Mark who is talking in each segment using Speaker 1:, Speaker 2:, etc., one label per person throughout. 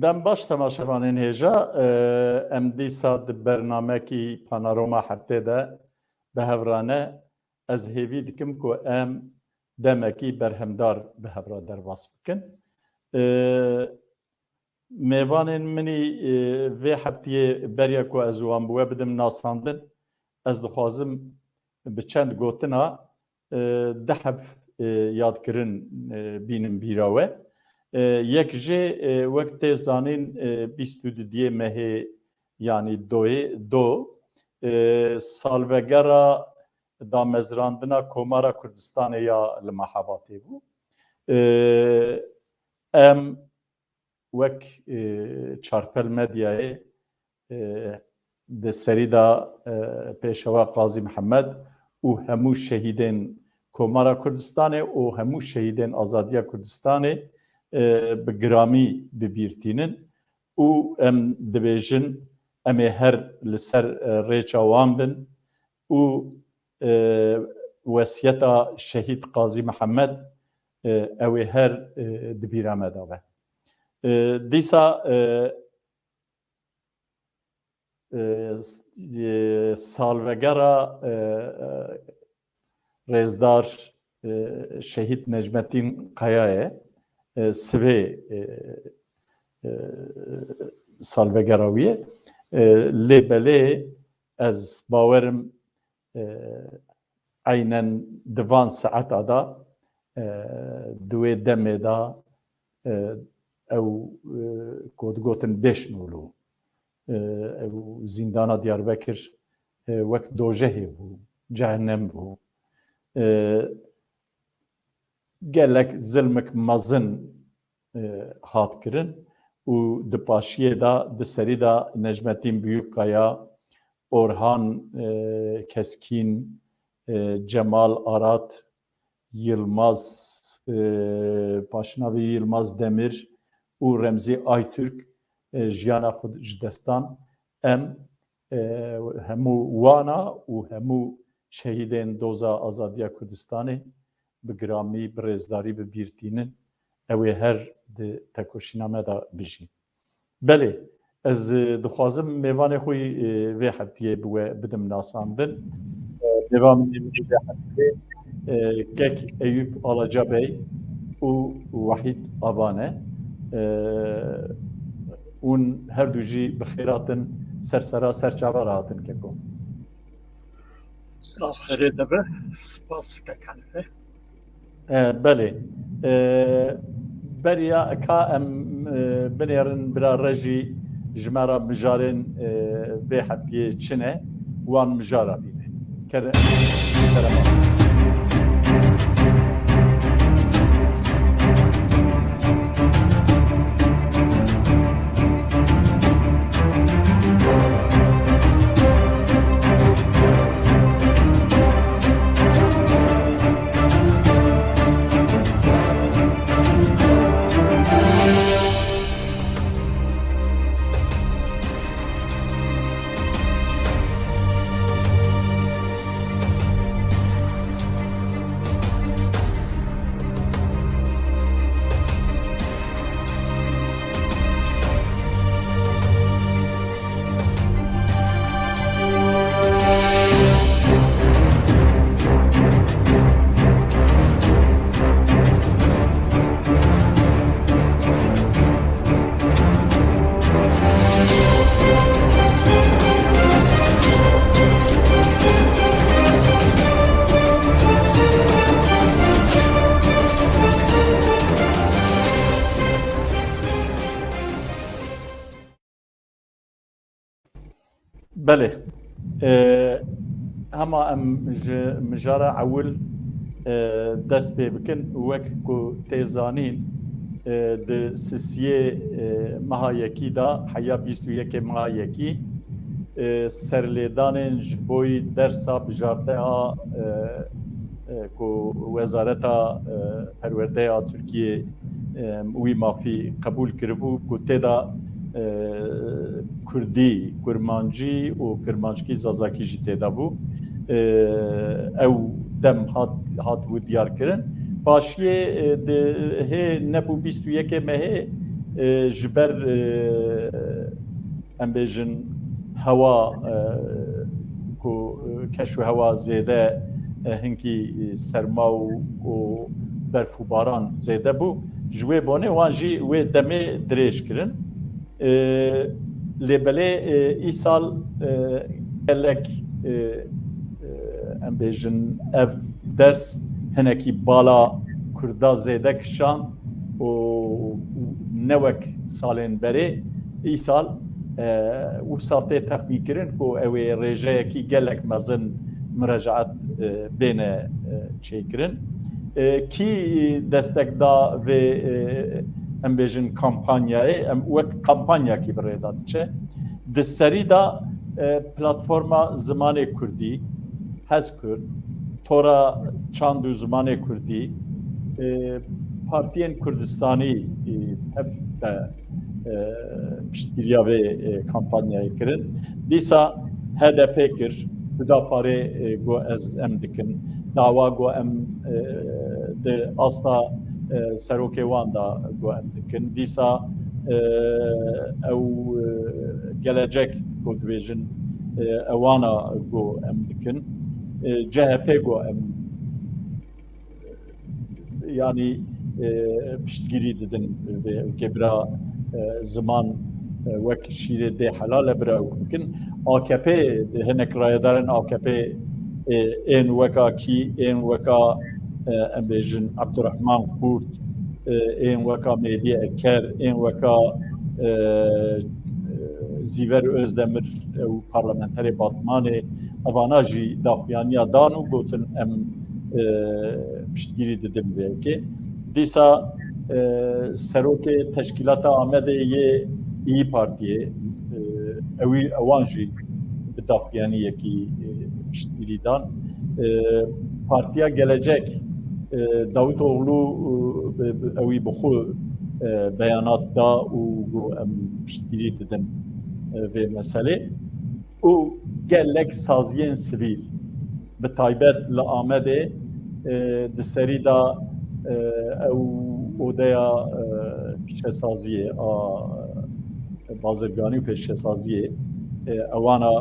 Speaker 1: دم باش تماشاوانên hêja em dîsa di bernamekî Panorama heftê de bi hevrane ez hêvî dikim ku em demekî berhemdar bi hevra derbas bikin. Mêvanên minî vê heftiyê beriya ku ez wan bi we bidim nasandin, ez dixwazim bi çend gotina dehev yadkirin bînim bîra we. Yek jê wek tê zanîn 22 mehê yanî do salvegera damezrandina Komara Kurdistanê ya li Mehebatê bû. Em wek çarpel medyayê di serî da Pêşeva Qazî Mihemed û hemû şehîdên Komara Kurdistanê û hemû şehîdên Azadiya Kurdistanê bi giramî bibîrtînin û em dibêjin em ê her li ser rêça wan bin û wesiyeta şehîd Qazî Mihemed ew ê her di bîra me de be. Dîsa salvegera rêzdar şehîd Necmetîn Qayayê sivê salvegera wî ye lê belê ez bawerim aynen di van saeta da di wê demê da ew ku digotin bêş nûlû ew zîndana Diyarbekir wek dojehê bû, cehennem bû. Gelek zilmek mezin hat kirin û di paşiyê da di serî da Necmetîn Büyükkaya, Orhan Keskin, Cemal Arat, Yılmaz Paşinavî Yılmaz Demir û Remzî Aytürk jiyana xwe ji destan em hemû wana û hemû şehîdên doza Azadiya Kurdistanê bi giramî bi rêzdarî bibîrtînin ew ê her di tekoşîna me da bijîn. Belê ez dixwazim mêvanê xwe vê heftiyê bi we bidim nasandin. Mêvanê min vê heftiyê Kek Eyüp Alacabey û Wahîd Abane ûn her du jî bi xêratin sersera serçava rahatin keko.
Speaker 2: Spas xêrê dibe, spas kekanife.
Speaker 1: Belê. Beriya ka em binêrin bira rejî ji me ra mijarên vê heftiyê çi ne wan mijara bîne. Belê. Hema em ji mijara ewil dest pê bikin wek ku tê zanîn di sisiyê meha yekî da heya 21 meha yekî serlêdanên ji boî dersa bijarteya ku Wezareta Perwerdeya Tirkiye wî mafî qebûl kiribû ku tê da Kurdî, Kurmancî û Kirmanckî Zazakî jî têda bû. Ew dem hat wî diyar kirin. Paşiyê hê nebû 21 mehê ji ber em bêjin hewa ku keş û hewa zêde hinkî serma û berf û baran zêde bû ji wê bonê wan jî wê demê dirêj kirin. Lêbelê îsal gelek em bêjin ev ders hinekî bala Kurda zêde kişan û newek salên berê îsal wisa tê texmîn kirin ku ew ê rêjeyekî gelek mezin mürecaet bêne çêkirin. Kî destek da vê em bêjin kampanyayê em wek kampanyakî bi rêda diçe. Di serî da platforma zimanê Kurdî, Hezkurd, Tora çand û zimanê Kurdî, Partiyên Kurdistanî hep de piştgiriya vê kampanyayê kirin. Dîsa HDP kir, Hüdaparê got ez em dikin, dawa got em di asta serokê wan da got em dikin. Dîsa ew gelecek ku dibêjin ewana got em dikin. CHP got em yani piştgirî didin vê kebira ziman wek şîrê dê helal e bira ew bikin. AKP hinek rayedarên AKP ên weka kî ên weka em bêjin Abdurrahman Kurt, ên weka Mêdî Eker, ên weka Zîver Özdemir ew parlamenterê Batmanê evana jî daxuyaniya dan û gotin em piştgirî didin vêkê. Dîsa serokê teşkîlata Amedê yê İYİ Partiyê ewan jî bi daxuyaniyekî piştgirî dan. Partiya Gelecek Davutoğlu ew bi xwe beyanat da û em piştgirî didin vê meselê û gelek saziyên sivîl bi taybet li Amedê di serî da ew odeya pêşesaziyê a bazirganî û pêşesaziyê ewana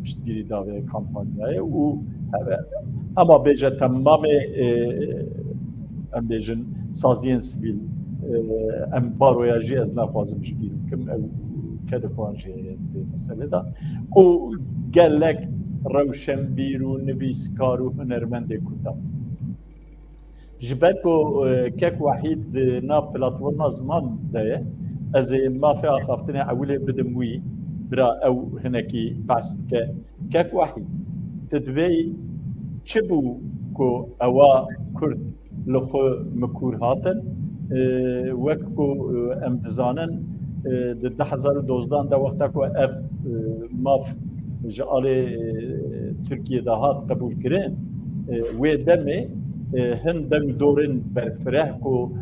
Speaker 1: piştgirî da vê kampanyayê û ama bêje temamê em bêjin saziyên sivîl em baroya jî ez naxwazim piştgirî bikim ew kedixwan jî heye vê meselê da û gelek rewşenbîr û nivîskar û hunermendê Kurdan. Ji ber ku kek wehîd nav platforma ziman de ye ez ê mafê axaftinê ewilê bidim wî bira ew hinekî behs bike. Kek wehîd tu divê çi bû ku ewa Kurd li xwe mikûr hatin wek ku em dizanin di 2012 de wexta ku ev maf ji alê Tirkiye de hat qebûl kirin wê demê hin deng dorên berfireh ku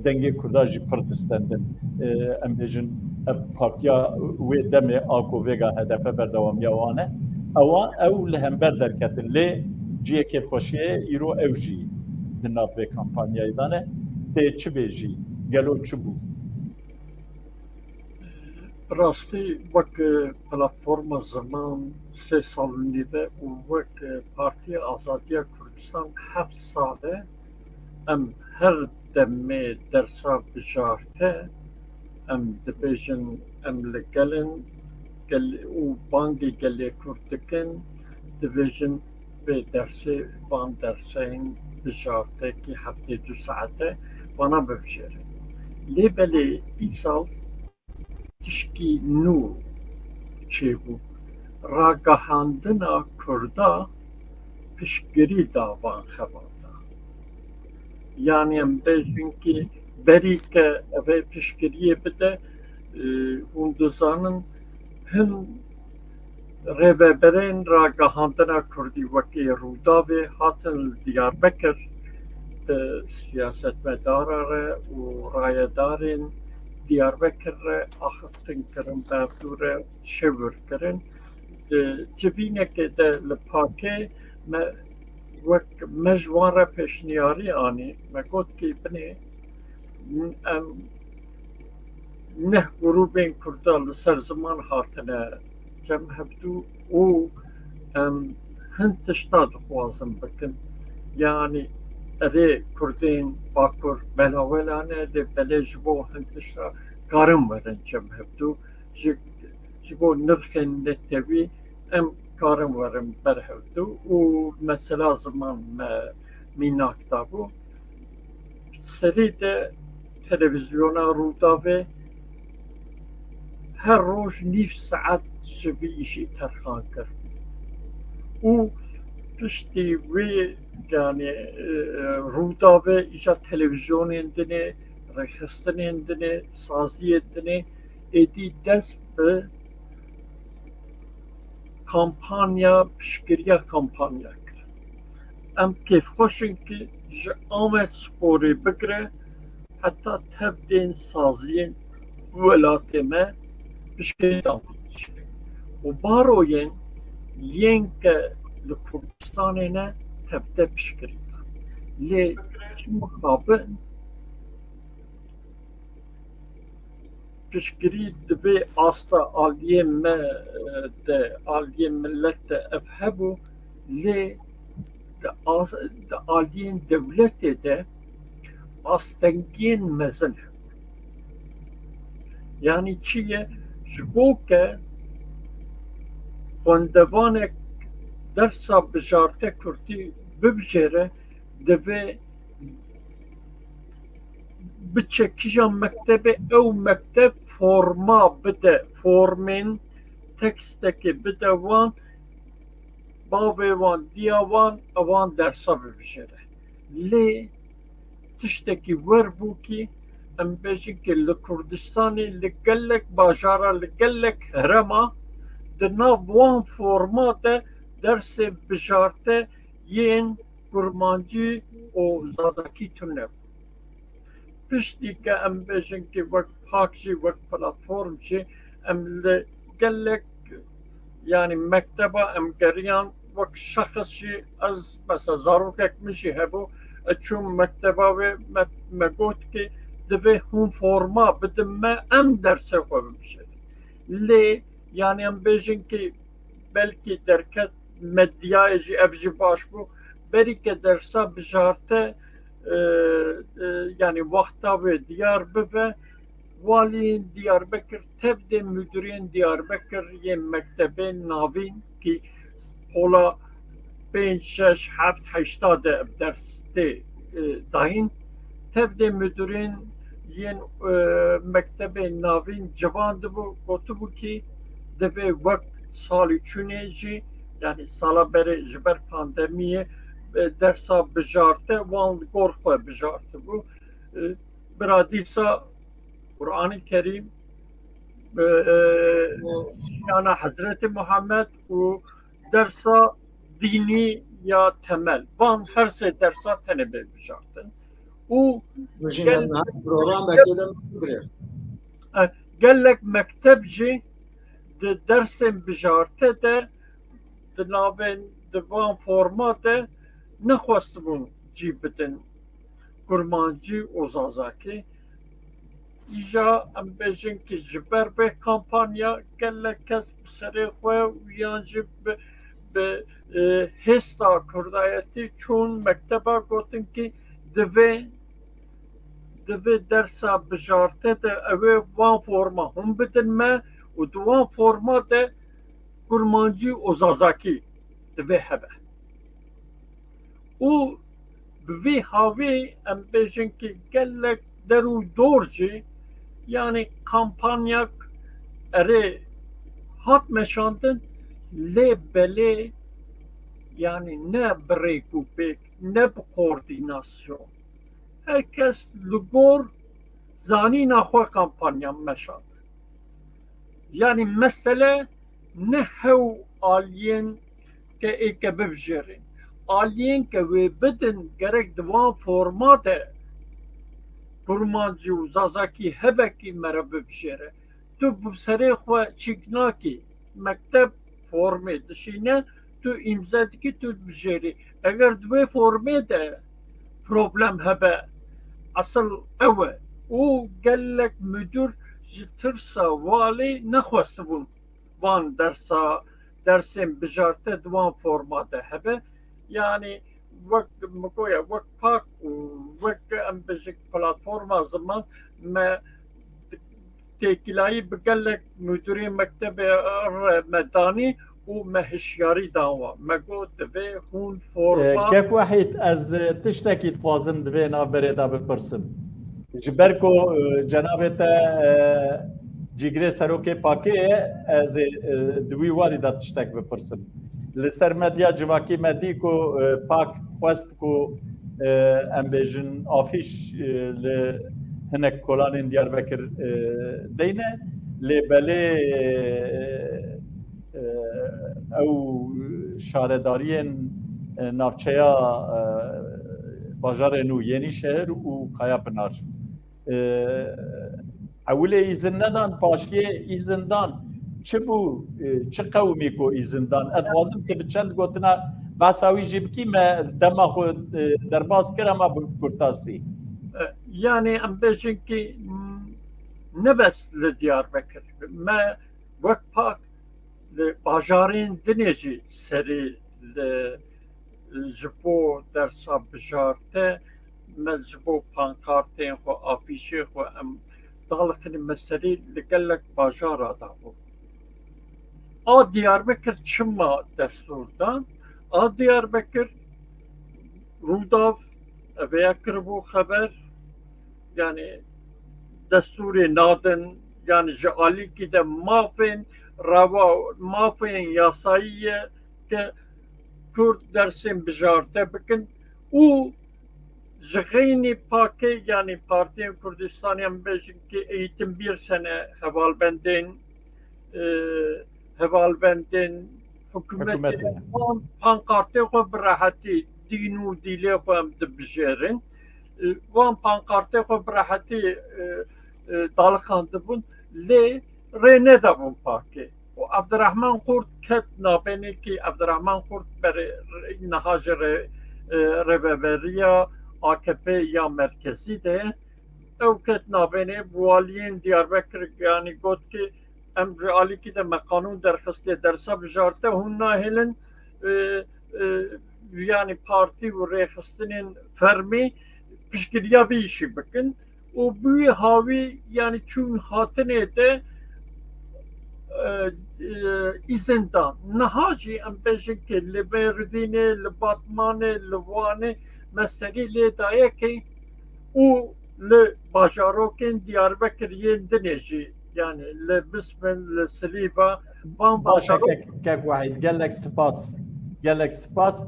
Speaker 1: dengê Kurda jî pir distendin. Em bêjin ev partiya wê demê a ku vêga HDP berdewamiya wan e ew li hember derketin lê ciyê kêfxweşiyê îro ew jî di nav vê kampanyayê de ne tê çi bêjî gelo çi bû?
Speaker 2: Rastî wek platforma ziman sê salînê ve û wek Partiya Azadiya Kurdistan heft sal e em her demê dersa bijarte em dibêjin em li gelin û bangê gelê Kurd dikin dibêjin vê dersê van derseyên bijartekî heftê du saete vana bibijêrin. Lêbelê îsal tişkî nû çêbû ragihandina Kurda piştgirî da van xeban da. Yani em bêjin ki berî ke ev ê piştgiriyê bide hûn dizanin hin rêveberên ragihandina Kurdî wekî Rûdawê hatin li Diyarbekir siyasetmedara re û rayedarên Diyarbekir re axiftin kirin berdû re şevir kirin. Civînekê de li Pakê me wek me ji wan re pêşniyarî anî me got ki binê em نه گروبên Kurda li ser ziman hatine cem hebdû û em hin tişta dixwazin bikin. Yani erê Kurdên Bakur belawelan e lê belê ji bo hin tişta karin werin cem hebdû ji bo nirxên netewî em karin werin berhevdû û mesela ziman me mînak dabû serî de televizyona Rûdawê her roj nîv saet ji vî îşî terxan kir û piştî wê yani Rûdawê îja televizyonên dinê, rêxistinên dinê, saziyê dinê êdî dest bi kampanya piştgiriya kampanya kir. Em kêfxweşin ki ji Amed Sporê bigire heta tevdên saziyên welatê me piştgirî davîn. û baroyên yên ke li Kurdistanê ne tevde piştgirî. Lê çi mixabin piştgirî divê asta aliyên me de aliyên millet de ev hebû lê di aliyên dewletê de astengiyên mezin hebû. Yani çi ye ji bo ke xwendevanek dersa bijarte Kurdî bibijêre divê biçe kîja mektebê ew mekteb forma bide formên tekstekê bide wan bavê wan diya wan ewan dersa bibijêre. Lê tiştekî werbû kî em bêjin ki li Kurdistanê li gelek bajara li gelek herema di nav wan forma de dersê bijarte yên kurmancî û zadakî tune. Piştî ke em bêjin ki wek pak jî wek platform jî em li gelek yani mekteba em geriyan wek şexs jî ez mesela zarokek min jî hebû çûm mekteba wê me got ki divê hûn forma bidin me em dersê xwe bibişêrin. Lê yani em bêjin ki belkî derket medyayê jî ev jî baş bû berî ke dersa bijarte yani wexta wê diyar bibe waliyên Diyarbekir tevdê müdüriyên Diyarbekir yên mektebên navîn kî pola 5, 6, 7, 8 de ev derstê dahîn tevdê müdürên yên mektebên navîn civan dibû gotibû ki divê wek salî çûnê jî yani sala berê ji ber pandemiyê dersa bijarte wan li gor xwe bijartibû. Bira dîsa Kur'an-ı Kerim yani Hazreti Muhammed û dersa dînî ya temel van her sê dersa tenê bijartin û
Speaker 3: program bekledim.
Speaker 2: gelek mekteb jî di dersên bijarte de di navên di van forma de nexwestibûn cî bidin kurmancî û zazakî. Îja em bêjin ki ji ber vê kampanya gelek kes bi serê xwe yan jî bi hêsta kurdayetî çûn mekteba gotin ki divê dersa bijarte de ew ê wan forma hûn bidin me û di wan forma de kurmancî û zazakî divê hebe. Û bi vê havê em bêjin ki gelek der û dor jî yani kampanyak erê hat meşandin lê belê yani ne bi rêk û pêk ne bi koordînasyon herkes li gor zanîna xwe kampanyan meşand. Yani mesele ne hew aliyên ke êke bibijêrin aliyên ke wê bidin gerek di wan forma de kurmancî û zazakî hebekî mere bibijêre. Tu bi serê xwe çîk nakî mekteb formê dişîne tu îmze dikî tu dibijêrî. Eger di vê formê de problem hebe asıl ew e û gelek müdür ji tirsa valê nexwestibûn van dersên bijarte di wan forma de hebe. Yani wek mikoya wek pak û wek em bijik platforma ziman me têkîlayî bi gelek müdürê mektebê me danî û me hişyarî dawa. Me got divê hûn forma
Speaker 1: Kek wahid ez tiştekî dixwazim divê navberê da bipirsim. Ji ber ku cenabê te cîgirê serokê pakê ye, ez ê di wî warî da tiştek bipirsim. Li ser medya civakî me dî ku pak xwest ku em bêjin afîş li hinek kolanên Diyarbekir deyne, lê belê ew şaredariyên navçeya bajarê nû Yenîşehir û Kayapınar. Ewilê îzin nedan, paşiyê îzin dan. Çi bû, çi qewmî ku îzin dan? Ez dixwazim tu bi çend gotina behsa wî jî bikî, me dema xwe derbas kir ama bi kurtasî.
Speaker 2: Yani em bêjin ki ne bes li Diyarbekir. Me wek pak li bajarên dinê jî serî ji bo dersa bijarte me ji bo pankartên xwe afîşê xwe em dalixin me serî li gelek bajara dabû. A Diyarbekir çima destûr dan? A Diyarbekir Rûdav eveya kiribû xeber yani destûrê nadin yani ji alîkî de mafên rava mafên yasayî ye ke Kurd dersên bijarte bikin û ji xeynî pakê yani Partiyên Kurdistanê em bêjin ki eğitim bir sene hevalbendên hikûmetê pankartê xwe bi rehetî dîn û dîlê xwe em dibijêrin. Wan pankartê xwe bi rehetî dalixandibûn lê rê nedabûn pakê. Abdurrahman Kurt ket navbenê ki Abdurrahman Kurt berê niha ji rêveberiya AKP ya merkezî de ew ket navbenê waliyên Diyarbekir yani got ki em ji alîkî de me qanûn derxistê dersa bijarte hûn nahêlin yani partî û rêxistinên fermî piştgiriya vî îşî bikin û bûyî havî yani çûn hatinê de îzin dan. Niha jî em bêjin ki li Bêrdînê, li Batmanê, li Wanê me serî lê daye ki û li bajarokên Diyarbekir yên dinê jî yani li Bismin, li Silîva van
Speaker 1: Başa kek wahid gelek spas. Gelek spas.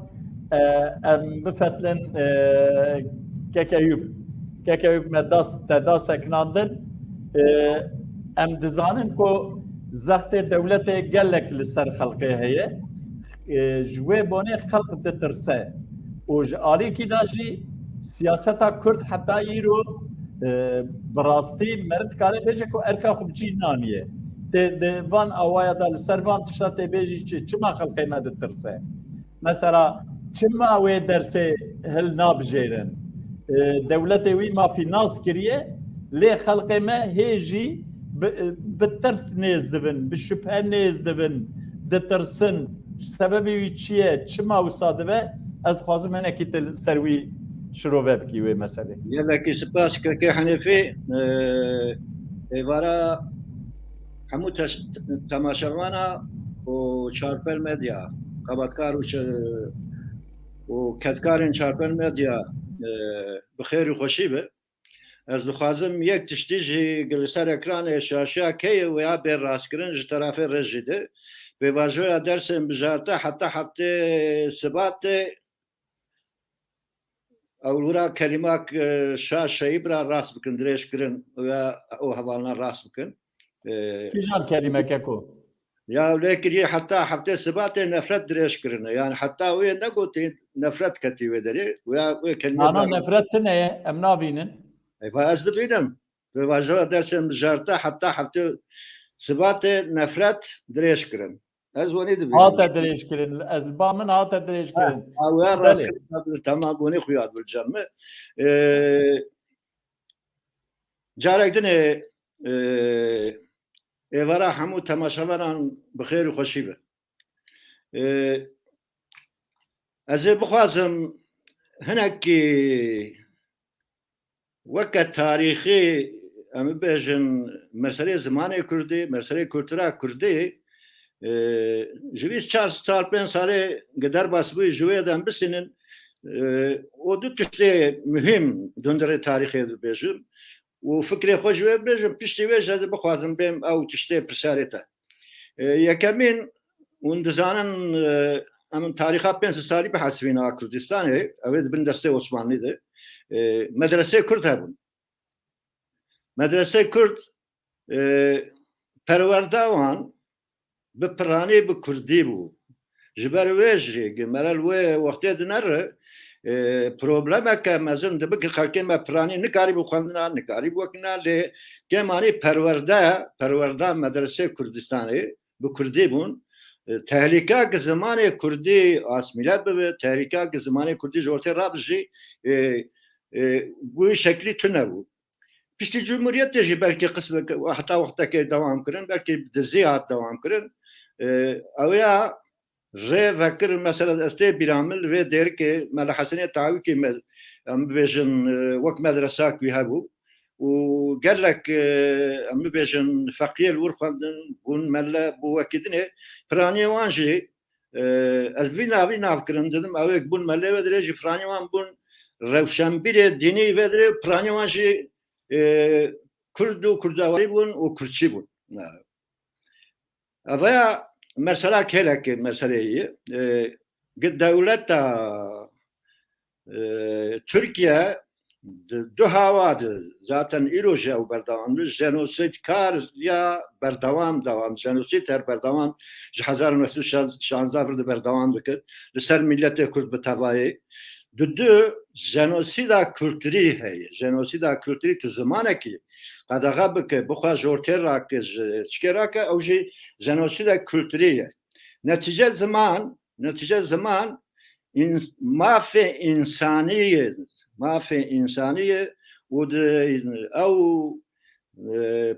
Speaker 1: Em bifetlin kek Eyüp. Kek Eyüp me te dasek nandin. Em dizanin ku zextê dewletê gelek li ser xelkê heye. Ji wê bonê xelk ditirse. û ji alîkî da jî siyaseta Kurd heta îro bi rastî merid dikare bêje ku erka xwe bicî naniye. Tê di van awaya da li ser van tişta tê bêjî çima xelkê me ditirse. Mesela çima wê dersê hil nabijêrin. Dewletê wî mafî nas kiriye lê xelkê me hê jî bi tirs nêz dibin, bi şüphe nêz dibin, ditirsin. Sebebê wî çi ye, çima wisa dibe? Ez dixwazim hinekî til ser wî şirove bikî wê meselê.
Speaker 3: Gelekî spas Keke Henefî êvara hemû temaşevana û çarpel medya xebatkar û ketkarên çarpel medya bi xêr û xweşî be. Ez dixwazim yek tiştî jî li ser ekranê şaşeya keyê weya bê rastkirin ji terafê rê jî de pêvajoya dersên bijarte heta heftê sibatê Ewlura kelimak şaşeyî bira rast bikin dirêjkirin weya o hevalna rast bikin.
Speaker 1: Kîjan kelimeke ku?
Speaker 3: Ya lê kiriye heta heftê sibatê nefret dirêjkirine yani heta wê negotî nefret ketî wê derê weya wê kelime
Speaker 1: Ana nefret tune ye em nabînin.
Speaker 3: Ez dibînim pêvajoya dersên bijarte heta heftê sibatê nefret dirêjkirin. Ez wanî dibînim.
Speaker 1: Hate dirêjkirin. Ez ba min hate dirêjkirin.
Speaker 3: Weya rastkirin tamam bonî xuyar bilcem me. Carek dinê evara hemû temaşevaran bi xêr û xweşî be. Ez ê bixwazim hinekî weke tarîxî em bibêjin meselê zimanê Kurdî, meselê kultura Kurdî ji vî 4-5 salê gi derbas bûyî ji wê de em bisînin o du tiştê muhîm dundirê tarîxê dibêjim û fikrê xwe ji wê bibêjim piştî wê ji ez ê bixwazim bêm ew tiştê pirsarê te. Yekemîn hûn dizanin em tarîxa 5 salî bihesibîne a Kurdistanê ew ê dibin destê Osmanlî de medresê Kurd hebûn. Medresê Kurd perwerda wan bi piranî bi Kurdî bû. Ji ber wê jî gemerel wê wextê dinere problemeke mezin dibik xelkê me piranî nikarî bû xwendina, nikarî bû wekîna lê gemanî perwerda medresê Kurdistanê bi Kurdî bûn. Tehlîka ki zimanê Kurdî asmîlet bibe, tehlîka ki zimanê Kurdî ji ortê rabijî wî şeklî tune bû. Piştî Cumhuriyetê jî belkî qismek heta wextekê dewam kirin, belkî di zî hat dewam kirin. Ew ya rê vekir mesela ez tê bîramil vê derikê me li Hesenê Tawîkê em bibêjin wek medresak wî hebû û gelek em bibêjin feqîr wir xwendin bûn melle bû wekî dinê piraniyê wan jî ez vî navî nav kirin didim ew ê bûn melle vê dirê jî piranî wan bûn rewşenbîrê dînî vê dirê piranî wan jî Kurd û kurdawarî bûn û Kurdçî bûn. Evaya mesela kelekê meseleyê gi dewleta Türkiye du hava de zaten îro jî ew berdewam bi jenosîdkar ya berdewam jenosîd her berdewam ji 1916 vir de berdewam dikir li ser milletê Kurd bi tevayê. Du jenosîda kulturî heye. Jenosîda kulturî tu zimanekî qedexe bike bixwe ji ortê rake ji çikê rake ew jî jenosîda kulturî ye. Netice zaman mafê însanî ye û ew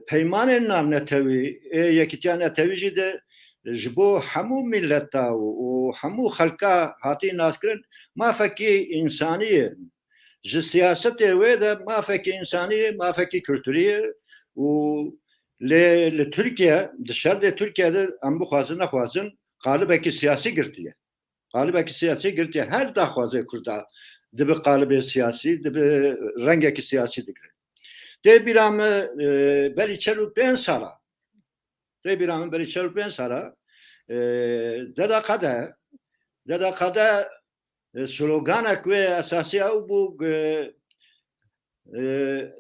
Speaker 3: peymanên nav netewî yekîtiya netewî jî de ji bo hemû milleta û hemû xelka hatî naskirin mafekî însanî ye. Ji siyasetê wê de mafekî însanî ye, mafekî kulturî ye û lê li Tirkiye di şerdê Tirkiyeyê em bixwazin nexwazin qalibekî siyasî girtiye. Qalibekî siyasî girtiye her daxwazê Kurda dibe qalibê siyasî dibe rengekî siyasî digire. Tê bîra me berî 45 sala Deda Qede sloganek wê esasî ew bû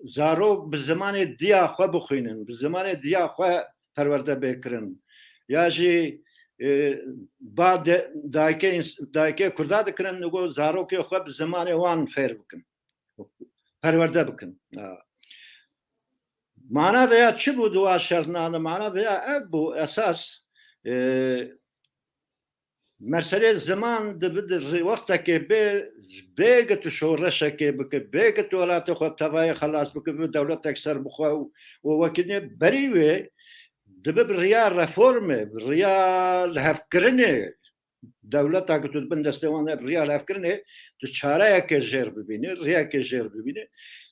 Speaker 3: zarok bi zimanê diya xwe bixwînin, bi zimanê diya xwe perwerde bêkirin. Ya jî dayikê Kurda dikirin û zarokê xwe bi zimanê wan fêr bikin, perwerde bikin. Mana veya çi bû dua şernanê? Mana veya ev bû esas meselê ziman dibir wextekê bêgê tu şoreşekê bike, bêgê tu welatê xwe tevayê xelas bike bi dewletek ser bixwe û wekî dinê berî wê dibe bi riya reformê, bi riya lihevkirinê dewleta ku tu dibin destê wan de bi riya lihevkirinê tu çareyekê jêr bibînî, riyekê jêr bibînî.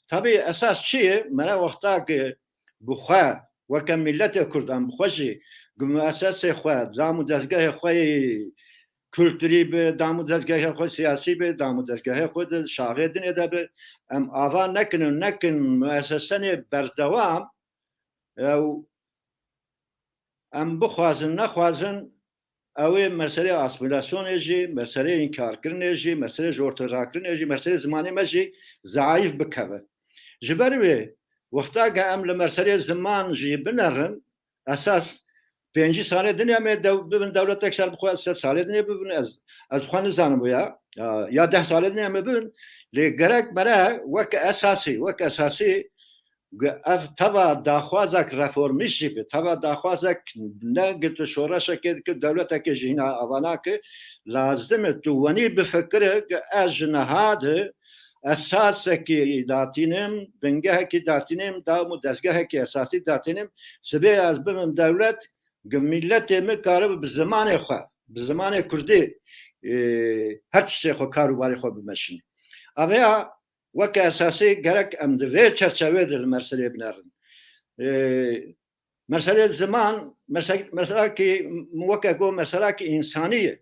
Speaker 3: Tabii esas çi ye? Mene wexta ki bixwe weke milletê Kurd em bixwe jî gi müessesê xwe, dam û dezgehê xwe kulturî bi, dam û dezgehê xwe siyasî bi, dam û dezgehê xwe de şaxê dinê de bi, em ava nekin müessesenê berdewam ew em bixwazin nexwazin ew ê meselê asimilasyonê jî, meselê înkarkirinê jî, meselê ji ortê rakirinê jî, meselê zimanê me jî zayıf bikeve. Ji ber wê wexta ge em li meselê ziman jî binerin esas 5 salê dinê em ê bibin dewletek ser bixwe 3 salê dinê bibin ez xwe nizanim ya 10 salê dinê em ê bibin lê gerek mere wek esasî ev teva daxwazek reformîst jî be, teva daxwazek ne gitu şoreşekê dike dewletekê jî hîna ava nake lazim e tu wenî bifikire ez ji nehadê اساسکی داتینم بنگهکی داتینم دام و دستگاهکی اساسی داتینم سبی از بمن دولت ملت مکاره به زمان خو به زمان کردی هر چیزی خو کاروباری خو بمشین اویا وک اساسی گرک ام دوی چرچوه در مسئله بنارن مسئله زمان مسئله که موقع گو مسئله که انسانیه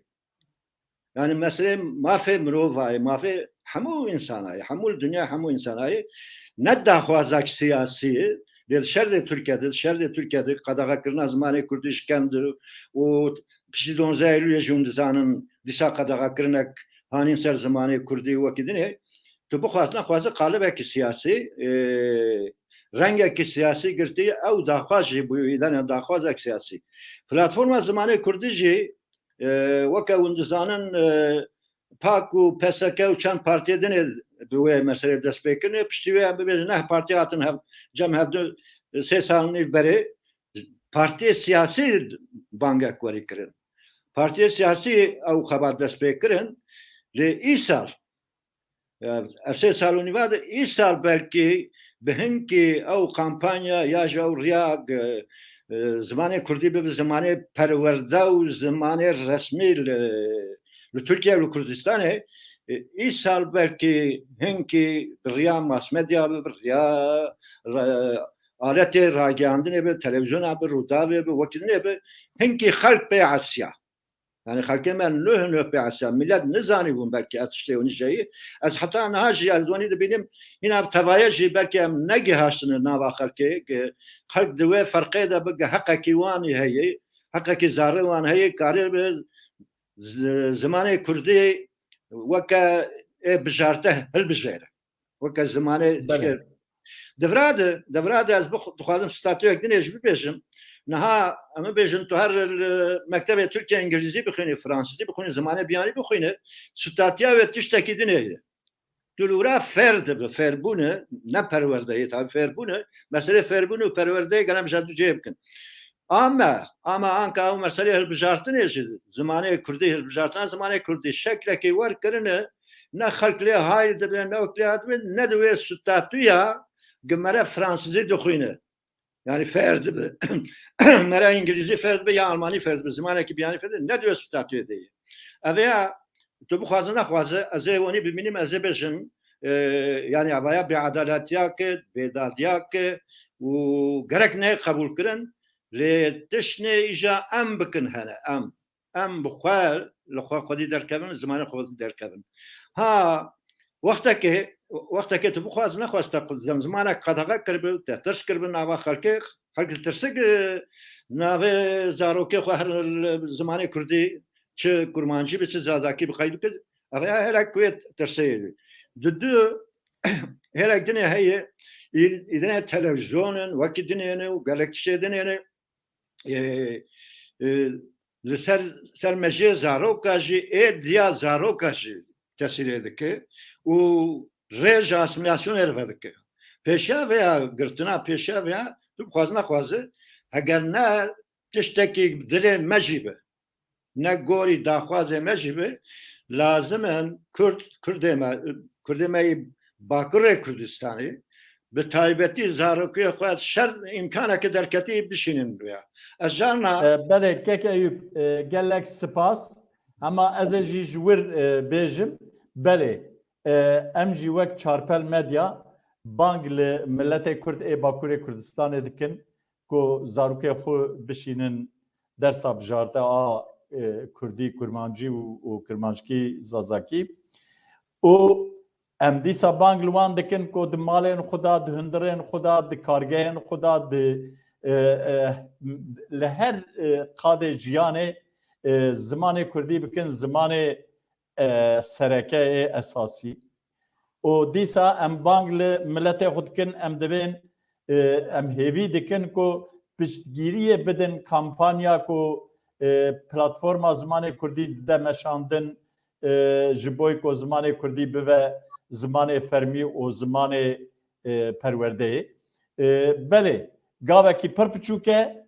Speaker 3: yani mesele mafe mrovay mafe hamu insanay hamul dünya hamu insanay ne daxwazak siyasi del şerde Türkiye'de qadağa kırna zamanı Kurdiş kendi o pişidon zaylı jundizanın disa qadağa kırnak hanin ser zamanı Kurdi vakidine to bu xwazna qalibek siyasi rengek siyasi girdi ew daxwazı bu idan daxwazak siyasi platforma zamanı Kurdici وەکە وندزانن پاک و پسەکە و چەند پارتێدنێ دوێ مەسەرێ دەستپێکردنێ پشتیویان ببێژن نە پارتی هاتن جەم هەفتە سێ ساڵنی بەرێ پارتیە سیاسی بانگێک وەریکردن پارتیە سیاسی ئەو خەبات دەستپێکردن لێ ئیساڵ سێ ساڵ و نیوادە ئیساڵ بەلکی بهنکی ئەو کامپانیا یاژە ئەو ڕیاگ زمانê Kurdî bi zimanê perwerde û zimanê resmî li Tirkiye û Kurdistanê îsal belkî hinkî bi riya masmedya bi riya aletê ragihandinê bi televizyona bi rûdavê bi wekîdinê bi hinkî xelk pê esya yani xelkê me nû pê esya millet nizanî bûn belkî et tiştê hûn jeyî ez heta niha jî ez dwanî dibînim hîna bi tevaya jî belkî em negihaştin nava xelkê xelk di wê ferqê de bige heqekî wanî heye heqekî zarî wan heye karê bi zimanê Kurdî weke bijarte hilbijêre weke zimanê devrade ez dixwazim statûyek dinê jî bibêjim niha em bêjin tu her mektebê Tirkiye İngilîzî bixwînî Fransîzî bixwînî zimanê biyanî bixwînî statiya wê tiştekî dinê ye Dulura fêr dibe fêrbûnê ne perwerdeyê tabi fêrbûnê meselê fêrbûn û perwerdeyê gene bijart du cê bikin ama anka ew meselê hilbijartinê jî zimanê Kurdî hilbijartina zimanê Kurdî şeklekê werkirine ne xelk lê hayê dibe ne wek lê hatibe ne di wê statûya mere Fransîzî dixwîne yani fêr dibe mere İngilîzî fêr dibe ya Almanî fêr dibe zimanekî biyanî fêr dibe ne di wê statûyê de ye ev ya tu bixwazin nexwaze ez ê wanî bibînim ez ê bêjim yani avaya beadaletiya ke bêdadiya ke û gerek ne qebûl kirin lê tiştê îja em bikin hene em bi xwe li xwe xwedî derkevin zimanê xwe derkevin ha wextekê tu bixwaz nexwaz te zimanek qedexe kiribû te tirs kiribin nava xelkê xelk tirsik navê zarokê xwe her zimanê Kurdî çi kurmancî bi çi zazakî bixeyî bikir ev ya herek wê tirseyê du herek dinê heye îdine televizyonin wekî dinêne û gelek tiştê dinêne li ser mejiyê zaroka jî êdiya zaroka jî tesîrê dike û rêja asimilasyonê li vedike pêşiya veya girtina pêşiya veya tu bixwaz nexwaze heger ne tiştekî dilê me jî be ne gorî daxwazê me jî be lazim in Kurdê me Bakurê Kurdistanê bi taybetî zarokê xwe şer imkaneke derketî bişînin ya ez carna
Speaker 1: belê kek Eyûb gelek spas ama ez ê jî ji wir bêjim belê em jî wek çarpel medya bang li milletê Kurd ê Bakurê Kurdistanê dikin ku zarokê xwe bişînin dersa bijarta a Kurdî kurmancî û kurmancikî zazakî û em dîsa bang li wan dikin ku di malên xwe da di hundirên xwe da di kargehên xwe da li her qadê jiyanê zimanê Kurdî bikin zimanê serekeyê esasî û dîsa em bang li milletê xwe dikin em dibên em hêvî dikin ku piştgiriyê bidin kampanya ku platforma zimanê Kurdî de meşandin ji bo ku zimanê Kurdî bibe zimanê fermî û zimanê perwerdeyê belê gavekî pir biçûk e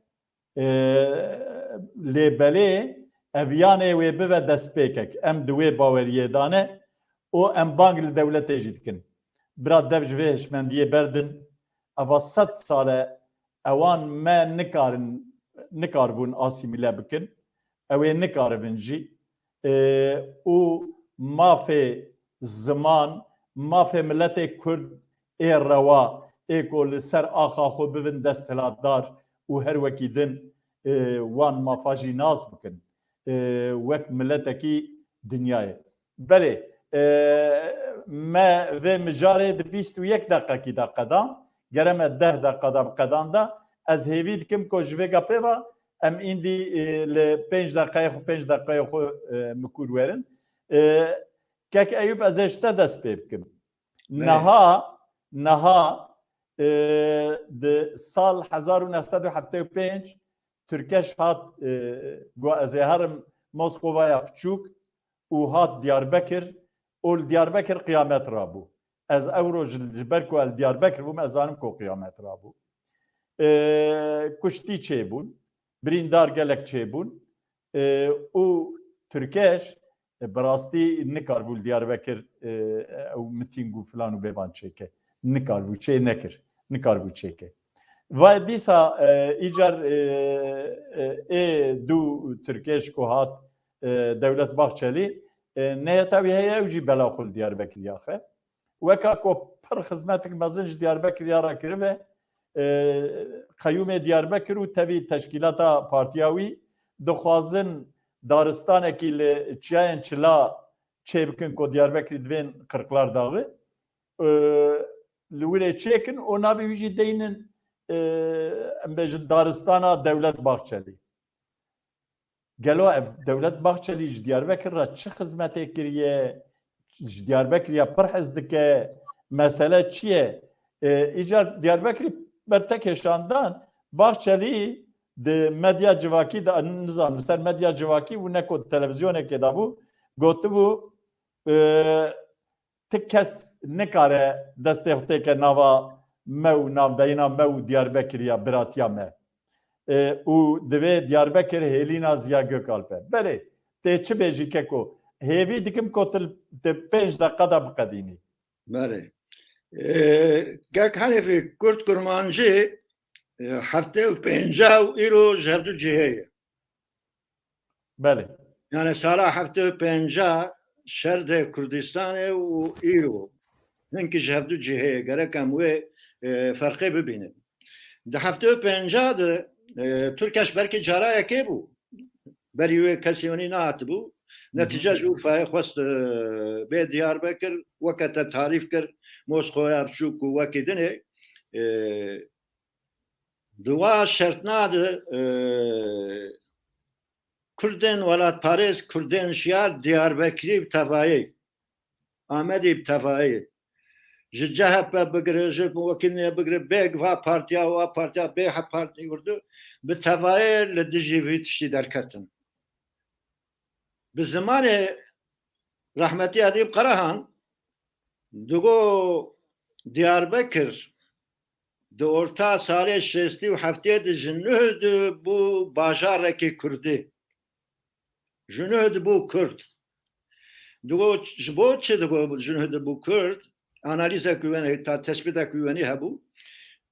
Speaker 1: lê belê eviyanê wê bibe destpêkek em di wê baweriyê dane o em bang li devletê jî dikin. Bira dev ji vê hişmendiyê berdin, eva 100 sale ewan me nikaribûn asîmîle bikin, ew ê nikaribin jî û mafê ziman, mafê milletê Kurd ê rewa ê ku li ser axa xwe bibin desthilatdar û her wekî din wan mafa jî nas bikin wek milletekî dinyayê. Belê me vê mijarê di 21 deqekî de qedan, gere me 10 deqeda qedan da ez hêvî dikim ku ji vê gapê ve em îndî li 5 deqeyê xwe 5 deqeyê xwe mikûr werin. Kek Eyüp ez ê ji te dest pê bikim. Niha di sal 1975 Türkeş hat got ez ê herim Moskovaya piçûk û hat Diyarbekir û Diyarbekir qîyamet rabû. Ez ew ji ber ku el Diyarbekir bûm ez zanim ku qîyamet rabû. Kuştî çêbûn, birîndar gelek çêbûn û Türkeş bi rastî nikaribû Diyarbekir ew mitîng û filan û bêvan çêke. Nikaribû çê nekir. Nikaribû çêke. Ve dîsa îcar ê du Türkeş ku hat Devlet Bahçeli neyeta wî heye ew jî bela xwe li Diyarbekirî xe. Weka ku pir xizmetek mezin ji Diyarbekirî ra kiribe Qeyûmê Diyarbekir û tevî teşkîlata partiya wî dixwazin daristanekî li çiyayên çila çê bikin ku Diyarbekirî divên qirqlar daxî li wîrê çêkin û navê wî jî deynin em bêjin daristana Devlet Bahçeli. Gelo ev Devlet Bahçeli ji Diyarbekir ra çi xizmetê kiriye, ji Diyarbekirî pir hez dike, mesele çi ye? Îcar Diyarbekirî bertek hêşandan Bahçeli di medya civakî de nizam li ser medya civakî û ne ku televizyonekê dabû gotibû ti kes nikare destê xwe têke nava me û navdeyîna me û Diyarbekirî biratiya me. û divê Diyarbekir hêlîna Ziya Gökalp e. Berê tê çi bêjî keko hêvî dikim ku ti 5 deqeda biqedînî.
Speaker 3: Berê. Gek henefê Kurd kurmancî heftê û pênca û îro ji hev du cihê.
Speaker 1: Belê.
Speaker 3: Yani sala heftê û pênca şerdê Kurdistanê û îro. Hinkî ji hev du cihê gerek em wê ferqê bibînin. Di heftê û pênca de Türkeş belkî carayekê bû. Berî wê kesî wanî nehatibû. Netîce ji Urfayê xwest bê Diyarbekir weke te tarîf kir Moskowaya biçûk û wekî dinê di wa şertna de Kurdên welatparêz Kurdên şiyar Diyarbekirî bi tevayî Amedî bi tevayî ji CHP bigire ji wekîlê bigire bêg va partiya wa partiya bê he partî kurdu bi tevayî li dijî vî tiştî derketin. Bi zimanê rahmetî Edîb Qarahan digo Diyarbekir di orta salê şêstî û heftê de ji nûh de bû bajarekî Kurdî. Ji nûh de bû Kurd. Digo ji bo çi digo ji nûh de bû Kurd? Analîzek wêne ta tespîtek wênî hebû.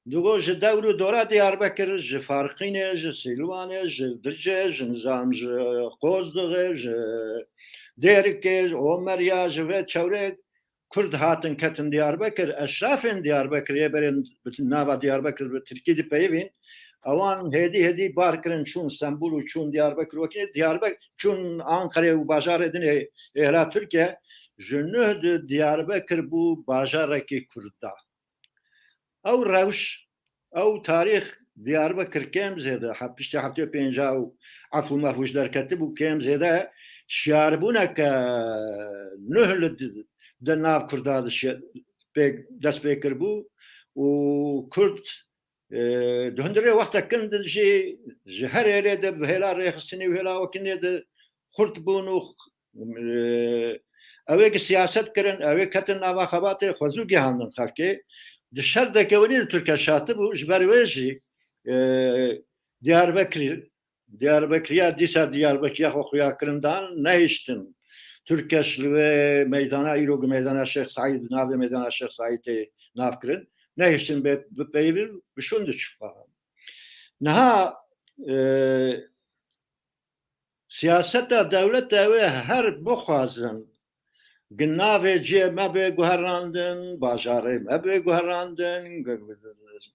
Speaker 3: Digo ji dewr û dora Diyarbekir ji Farqînê, ji Sîlwanê, ji Dircê, ji Nizam, ji Qozdiğê, ji Dêrikê, ji Omerya, ji vê çewrê Kurd hatin ketin Diyarbekir. Eşrafên Diyarbekirê berên nava Diyarbekir bi Tirkî dipeyivîn. Ewan hêdî bar kirin çûn Stenbul û çûn Diyarbekir wekî Diyarbekir çûn Ankara'ya û bajarê dinê êra Tirkiye ji nûh de Diyarbekir bû bajarekî Kurda. Ew rewş, ew tarîx Diyarbekir kêm zêde piştî heftê û pênca û efû mefû ji derketî bû kêm zêde şiyarbûneke nûh li di nav Kurda dest pê kirbû û Kurd di hundirê wextek kin jî ji her êrê de bi hêla rêxistinê û hêla wekînê de xurt bûn û ew ê siyaset kirin, ew ê ketin nava xebatê xwezû gihandin xelkê. Di şerdeke welî di Türkiye şatibû ji ber wê jî Diyarbekiriya dîsa Diyarbekiriya xwe xuya kirindan nehîştin. Türkeş ve meydana İrog meydana Şeyh Said nave meydana Şeyh Said'i navkırın. Ne için be bir şundu çıkma. Naha siyasete devlet ve her boğazın Gnave ciye mebe guharandın, bajarı mebe guharandın,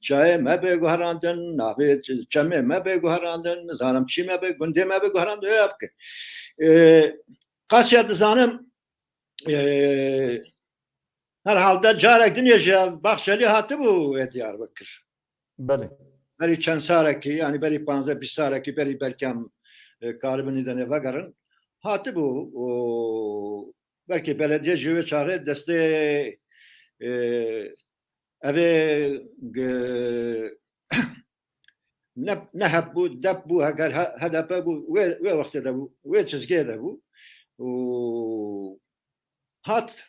Speaker 3: çay mebe guharandın, nave çame mebe guharandın, zanım çi mebe günde mebe guharandın yapkı. Kasiyat zanım herhalde carek dünya bahçeli hatı bu Diyarbakır.
Speaker 1: Beli.
Speaker 3: Beri çen saraki yani beri panzer bir saraki beri belkem karibini de ne vagarın hatı bu. Belki belediye cüve çare deste eve ne hep bu dep bu eğer hedef bu ve vakti de bu ve çizgi de bu hat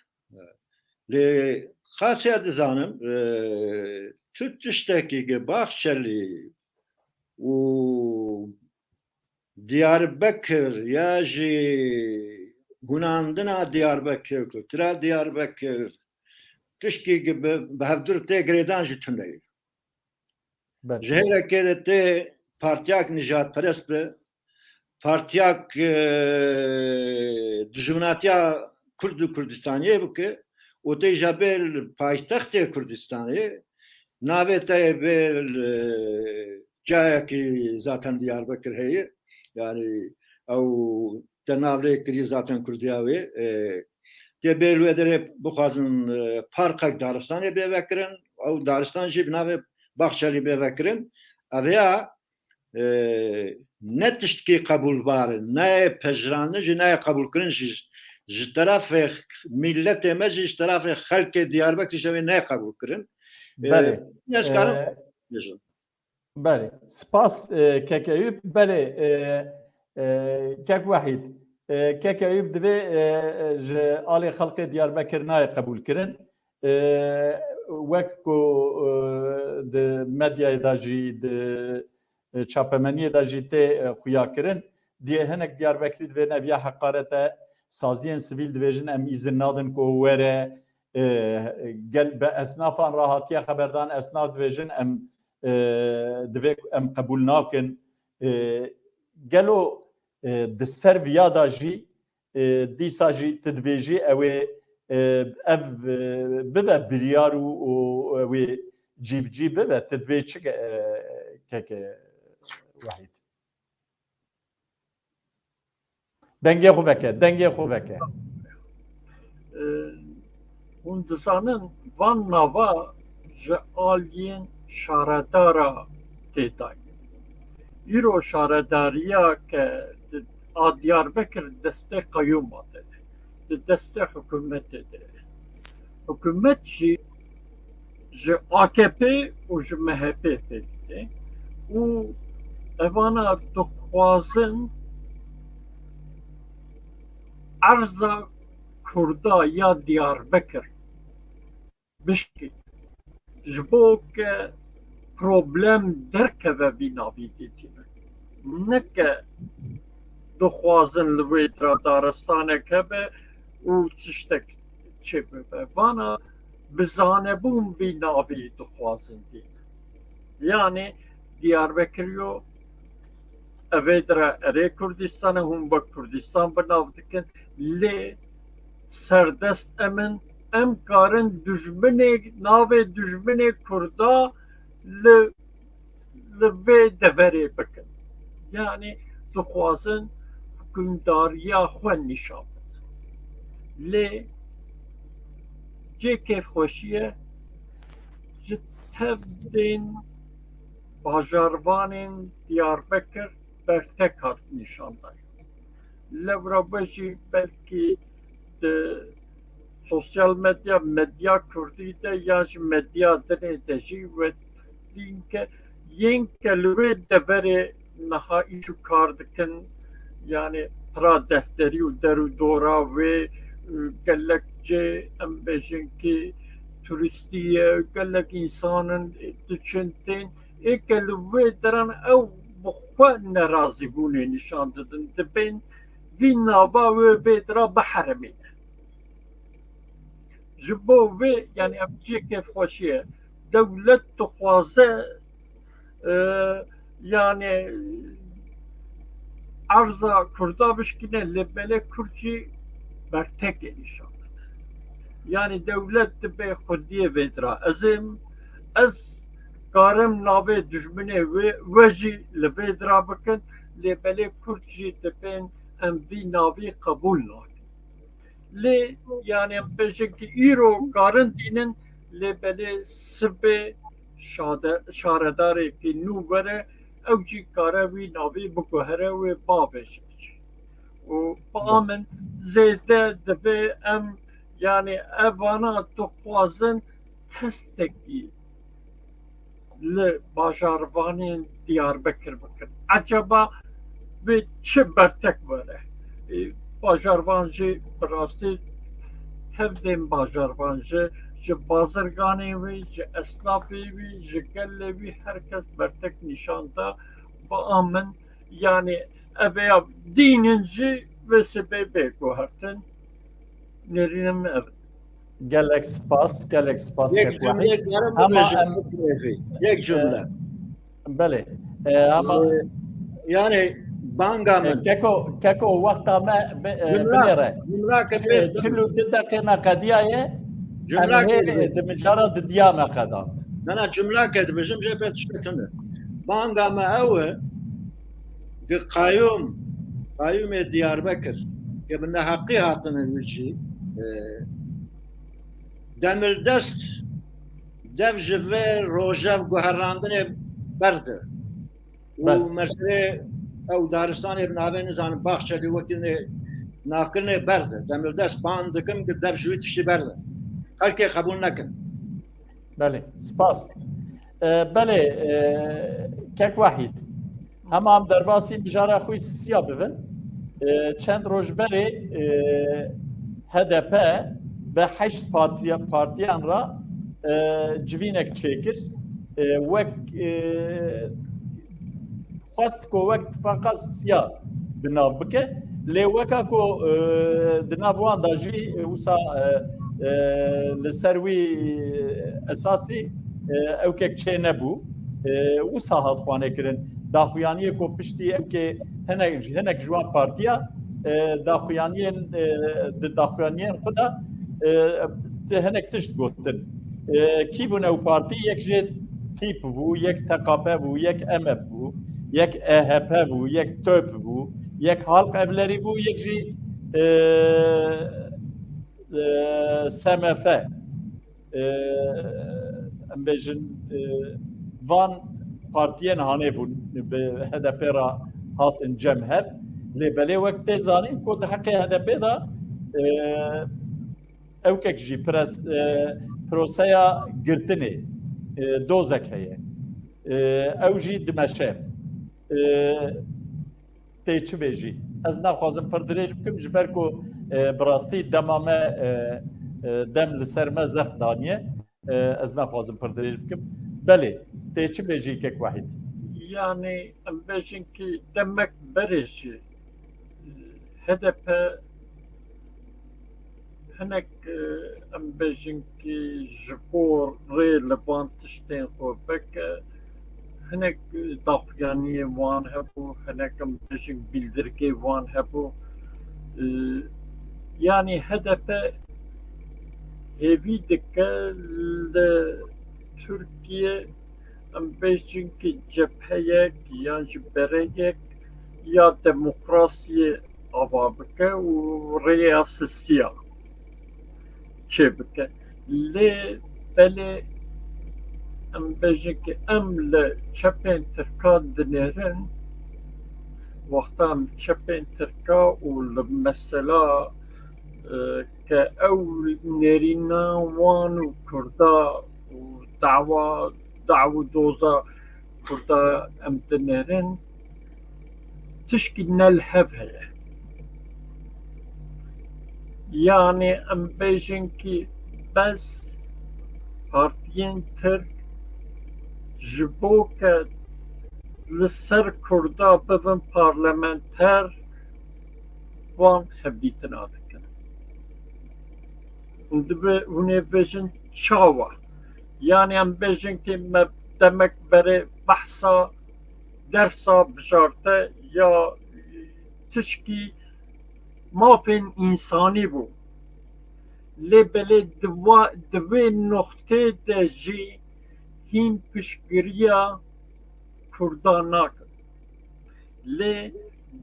Speaker 3: le khasiyet zanım Türkçedeki gibi Bahçeli o Diyarbakır yaji Gunandına Diyarbakır, Kültürel Diyarbakır, Tişki gibi behevdur te gredan jitündeyi. Jehereke te partiyak nijat perest be, partiyak dijminatiya Kurdu Kurdistaniye bu ki, o te jabel payitaxtı Kurdistaniye, navete bel caya ki zaten Diyarbakır heyi, yani o tenavre kiri zaten Kurdiya ve tebelü ederek bu kazın parka Daristan'ı bevekirin, o Daristan jibna ve Bahçeli bevekirin, veya ne tiştki kabul var, ne pejranı, ne kabul kırın, ji tarafı millet emez, ji tarafı halk Diyarbakır ne kabul kırın.
Speaker 1: Beli.
Speaker 3: Ne çıkarım? Diyeceğim.
Speaker 1: Beli. Spas kekeyüp, beli kek vahid. Kekeyüp dibe ali halk Diyarbakır ne kabul kırın. Wek ku de medya da jî de çapemeniye da jî te xuya kirin diye hinek Diyarbakır ve neviya hakarete saziyên sivîl dibêjin em îzin nadin ku were gel be esnafan rahatiya xeberdan esnaf dibêjin em divê em qebûl nakin gelo di ser viya da jî dîsa jî tu dibêjî ew ê ev bibe biryar û wê cîbcî bibe tu dibê çi keke wahîd dengê xwe veke
Speaker 2: hûn dizanin van nava ji aliyên şaredara têdayî. Îro şaredariya ke a Diyarbakır destê qeyûma de, di destê hikûmetê de. Hikûmet jî ji AKP û ji MHP têdî û evana dixwazin erza Kurda ya Diyarbakır bişkî ji bo ke problem derkeve vî navî dîtîne. Neke dixwazin li wê Daristanek hebe û tiştek çê bibe. Vana bizanebûn vî navî dixwazin dîne. Yani Diyarbakıryo evê dire erê Kurdistanê hûn bi Kurdistan binav dikin lê serdest emin em karin dijminê navê dijminê Kurda li vê deverê bikin. Yani dixwazin hukûmdariya xwe nîşan bidin. Lê cê kêfxweşî ji tevdên bajarvanên Diyarbakır bertek hat nîşan daye. Lewra jî belkî di sosyal medya Kurdî de ya ji medya dinê de jî wedîn ke yên ke li wê deverê niha îş û kar dikin yani pira defterî û derûdora wê gelek cê em bêjin ki turistî ye gelek însanin diçin tên ê ke li wê deran ew bi xwe nerazîbûnê nîşan didin dibên vî nava wê vêdira biheremîne. Ji bo vê yani ev ciyekê xweşî ye. Dewlet dixwaze yani arza Kurda bişkine li belê Kurd jî bertekê nîşan dide. Yani dewlet dibe xwediyê vêdira ez karim navê dijminê we jî li vêdira bikin lê belê Kurd jî dibên em vî navî qebûl nakin. Lê yani em bêjin ki îro karin dînin lê belê sibê şaredarekî nû were ew jî kare wî navî biguhere wê bavêje biçe. û ba min zêde dibe em yani evana dixwazin testekî li bajarvanên Diyarbekir bikin. Eceba vê çi bertek were? Bajarvan jî bi rastî tevdên bajarvan ji bazirganê wî, ji esnafê wî, ji gelê wî herkes bertek nîşan da. Ba min yani eveya dînin jî vê sibê bêguhertin. Nêrînim ev.
Speaker 1: gelek spas
Speaker 3: Yek
Speaker 1: kek
Speaker 3: cümle
Speaker 1: wahîd.
Speaker 3: karım
Speaker 1: Ama
Speaker 3: yek cümle.
Speaker 1: belê ama
Speaker 3: Yani banga min
Speaker 1: keko wexta me binêre
Speaker 3: cümle kepê
Speaker 1: çil û du deqîna qediya ye em
Speaker 3: cümle
Speaker 1: hê di mijara di diya me qedand.
Speaker 3: Nana cümle kedibijim jê pê tiştekine. Banga me ew e ki Qayyûmê Diyarbekir ki bi neheqî hatine wî jî demirdest dev ji vê rojev guherandinê berde. û meselê ew daristanê bi navê nizanim Baxçelî wekî navkirinê berde. Demirdest ban dikim ki dev ji wî tiştî berde. Herkê qebûl nekin.
Speaker 1: Belê spas. Belê kek wahîd. Hema em derbasî mijara xwe siya bibin. Çend roj berê HDP bi heşt partiyan ra civînek çêkir. Wek xwest ku wek tifaka siya binav bike. Lê weka ku di nav wan da jî wisa li ser wî esasî ew kek çê nebû. Wisa hat xwanekirin daxuyaniyê ku piştî ew kê hinek ji wan partiya daxuyaniyên di daxuyaniyên xwe da hinek tişt gotin. Kî bûn ew partî yek jê tîp bû, yek TKP bû, yek MF bû, yek EHP bû, yek TÖP bû, yek Halk Evlerî bû, yek jî SMF. Em bêjin van partiyên hanê bûn bi HDP ra hatin cem hev. Lê belê wek tê zanîn ku di heqê HDP da ew kek jî proseya girtinê dozek heye. Ew jî dimeşe. Tê çi bêjî? Ez naxwazim pir dirêj bikim ji ber ku bi rastî dema me dem li ser me zext daniye. Ez naxwazim pir dirêj bikim. Belê, tê çi bêjî kek wahîd?
Speaker 2: Yani em bêjin ki demek berê jî HDP hinek em bêjin ki ji bo rê li van tiştên xwe bike hinek daxuyaniyê wan hebû, hinek em bêjin bîldirgê wan hebû. Yani HDP hêvî dike li Türkiye em bêjin ki cepheyek yan ji bereyek ya demokrasiyê ava bike û rêya sisiya çê bike. Lê belê em bêjin ki em li çepên Tirkan dinêrin wexta em çepên Tirka û li mesela ke ew nêrîna wan û Kurda û dawa doza Kurda em dinêrin tişkî nelhev heye. Yani em bêjin ki bez partiyên Tirk ji bo ke li ser Kurda bibin parlamenter وان هەبیتنا دەکەن hûnê bêjin çawa yani em bêjin ki me demek berê behsa dersa bijarte ya tişkî mafên însanî bû lê belê di vê noxtê de jî hîn piştgiriya Kurdan nakin lê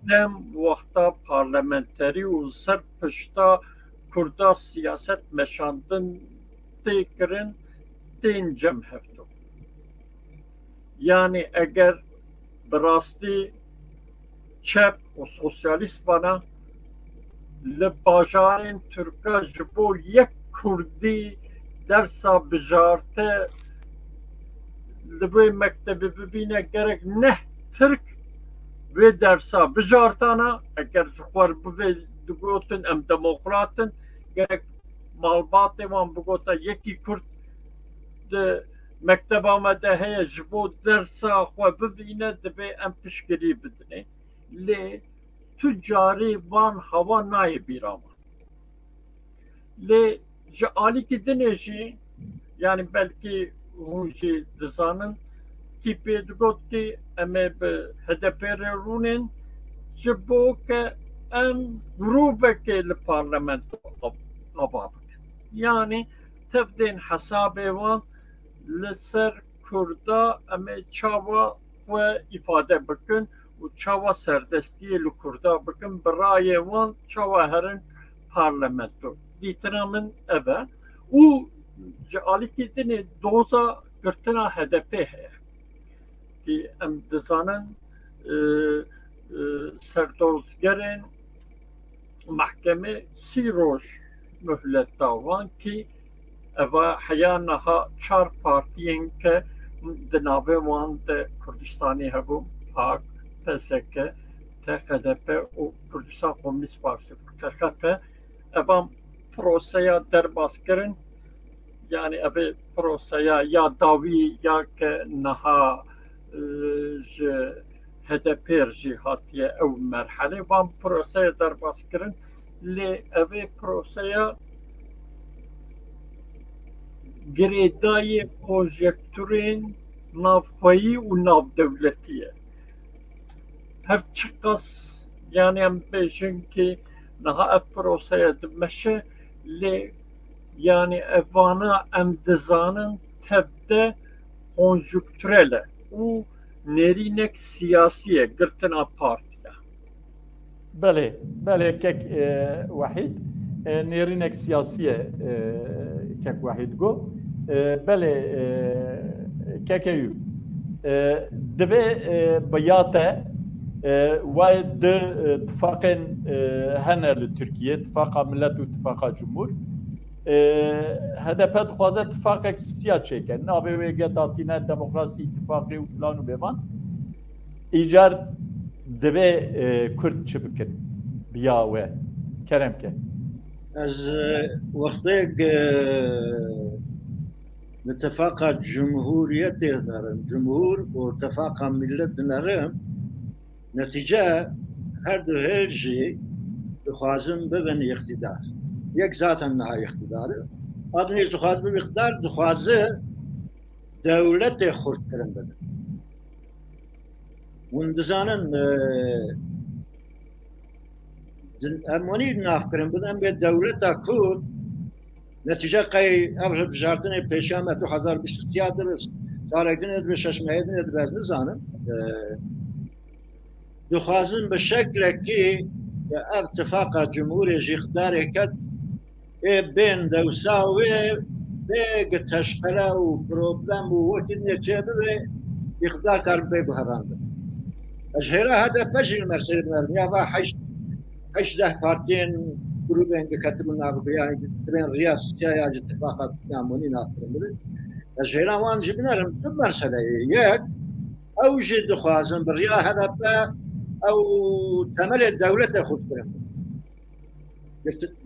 Speaker 2: dem wexta parlamenterî û ser pişta Kurda siyaset meşandin tê kirin tên cem hevto yani eger bi rastî çep û sosyalîst bana li bajarên Tirka ji bo yek Kurdî dersa bijarte li vê mektebê bibîne gerek neh Tirk vê dersa bijartana eger ji xwe bivê digotin em demokratin gerek malbatê wan bigota yekî Kurd di mekteba me de heye ji bo dersa xwe bibîne divê em piştgirî bidinê lê tu carî van hewa nayê bîra me lê ji alîkî dinê jî yani belkî hûn jî dizanin tîpê digot ki em ê bi HDP'rê rûnên ji bo ke em rûbekê li parlamento ava bikin yani tevdên hesabê wan li ser Kurda em ê çawa xwe îfade bikin û çawa serdestiyê li Kurda bikin bi rayê wan çawa herin parlamento dîtina min ev e û ji alîkî dinê doza girtina HDP heye ki em dizanin serdozgerên mehkemê 30 roj mühlet dawan ki eva heya niha 4 partiyên ke di navê wan de Kurdistanê hebû PAK, PSK, THDP û Kurdistan Komünîst Partî KKP evan proseya derbas kirin yani evê proseya ya dawî ya ke niha ji HDP jî hatiye ew merhelê van proseya derbas kirin lê evê proseya girêdayê projektûrên navxweyî û navdewletî ye her çi qas yani em bêjin ki niha ev proseya dimeşe lê yani evana em dizanin tevde konjüktürel e û nêrînek siyasî ye girtina partiya
Speaker 1: Belê belê kek wehîd nêrînek siyasî ye kek wehîd got belê kekeyû divê biyate wayê di tifaqên hene li Tirkiye Tifaka Millet û Tifaka Cumhur HDP dixwaze tifaqek siya çêke navê wê gedatîne demokrasî îtifaqê û filan û bêvan îcar divê Kurd çi bikin biya we keremke
Speaker 3: ez wextêk li Tifaka Cumhuriyetê darim Cumhur û Tifaka Millet dinerim netîce her du hêr jî dixwazin bibin iqtidar yek zaten niha iqtidarı adnê dixwaz bibin iqtidar dixwaze dewletê xurtkirin bidin hûn dizanin em wanî navkirin bidin bê dewleta Kurd netîce qey ev hilbijartinê pêşa me 2023 diris carek dinê dibe şeşmeyê dinê dibe ez nizanim dixwazin bi şeklekî ev Tifaka Cumhurê jî iqtidarê ket ê bên dewsa wê bêge teşqele û problem û wekî dinê çêbibe iqtidar kar bibe guherandin ez hêra HDP jî li Mersinê dimerim ya va heşdeh partiyên grûpên diketibûn navê yani divên riya siyaya ji Tifaka Yamûnî navkirin bidin ez hêra wan jî binerim du meseleyê yek ew jî dixwazin bi riya HDP ew temelê dewletê xurtkirin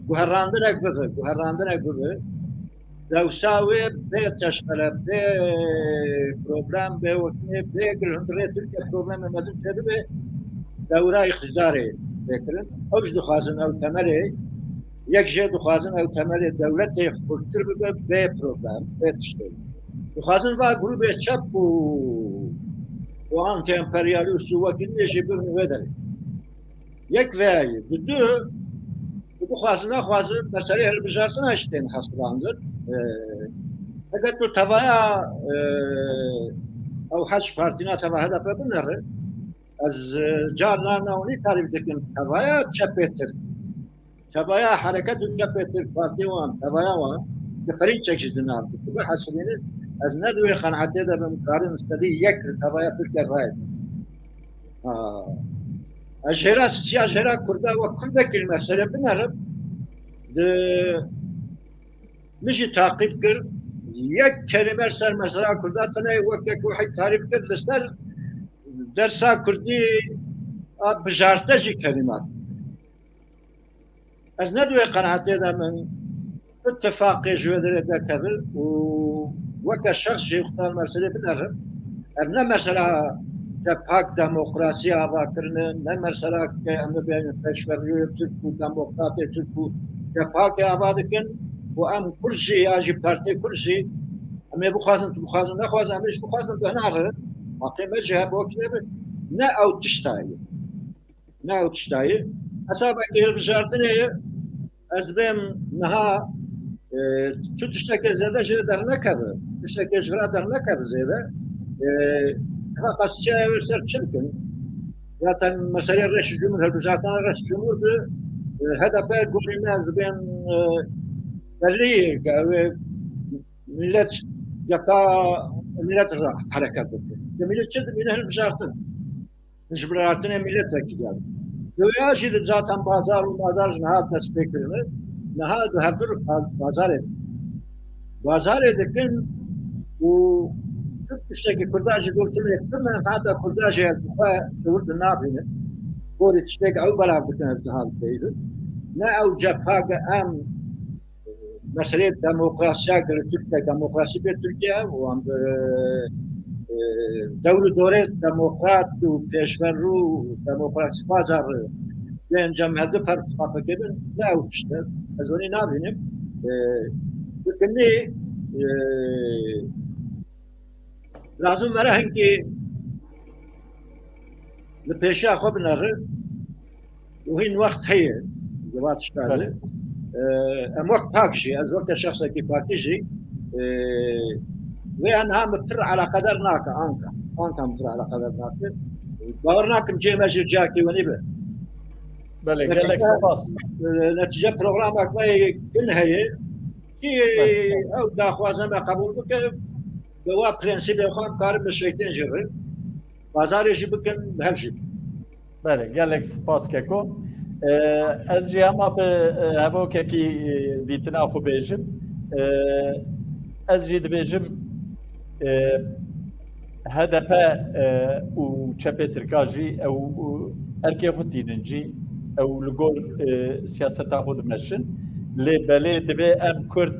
Speaker 3: guherandinek bibe dewsa wê bê teşqele bê problem bê wekî bê girhindire Tirkiye problemê mezin çêdibe dewra iqtidarê فکرن اوج دخوازن او تمری یک جه دخوازن او تمری دولت خودتر ببه به پروگرام به تشکیل دخوازن و گروه چپ و آنتی امپریالیست و وکی نیجی برن وداری یک وی دو خوازن مسئله هلبجارتن هشتین حسباندر اگر تو توایا او حج پارتینا توا هدف بنره از جارنا نونی تعریف دکن توایا چپتر توایا حرکت چپتر پارتی وان توایا وان بفرین چکشیدن آب به حسبینه از ندوی خنعتی ده بمکارن استدی یک توایا ترکیه رای اجهرا سیا اجهرا کرده و کرده کلمه سره بنره ده میشه تعقیب کرد یک کلمه سر مثلا کرده تنه وقتی که وحید تعریف کرد لسر درسا کردی بجارته جی کلمات از ندوی قناعتی ده من اتفاقی جوه ده کبل و وقت شخص جی اختار مسئله بنرم ابنا مثلا که پاک دموکراسی آبا کرنه نه مثلا که همه بیان پیشوریوی ترک و دموکراتی ترک و که پاک آبا دکن و ام کرسی آجی پارتی کرسی اما بخوازن نخوازن امیش بخوازن ده ناره حقیمه جهه بوکنه نه او تشتایی اصابه که هلبجاردنه از بیم نها تو تشتاکی زیده جه در نکبه تشتاکی جورا در نکبه زیده ها قصیه ورسر چمکن zaten mesele reis cumhur helbijardana reis cumhur de HDP gurime az bim belli ve millet yaka millet hareket etti. Millet çedi bine helbijardın. Helbijardın millet vekili. Dövüyaşı zaten bazar nahat tespekirine nahat hevdur bazar edekin bu Türkçedeki kurdacı dörtünü ettirmeyen hatta kurdacı yazdıkla dövürdü ne yapayım? Bu içteki av beraberken az daha değildi. Ne av cephaga em mesele demokrasiye göre Türkiye demokrasi bir Türkiye o anda devlet dore demokrat ve peşverru demokrasi pazarı yani cemiyeti parti gibi ne av işte az onu ne yapayım? Bugün لازم وره هنگی لپیشه خوب نره و این وقت هیه جوات شکاله ام وقت پاکشی از وقت شخصی که پاکشی و انها متر على قدر ناکه آنکه متر على قدر ناکه باور ناکم جه مجر جاکی و نیبه
Speaker 1: بله گلک سپاس
Speaker 3: نتیجه پروگرام اکمه کن هیه که او داخوازم قبول بکه و پرنسیب خام کار به شیطان جبر بازارش بکن همشی
Speaker 1: بله گلک سپاس ککو از جیاما به هوا که دیتنا خو بیجم از جید بیجم هدف او چپه ترکاجی او ارکی خودینجی او لگور سیاست خود مشن لی بله دبی ام کرد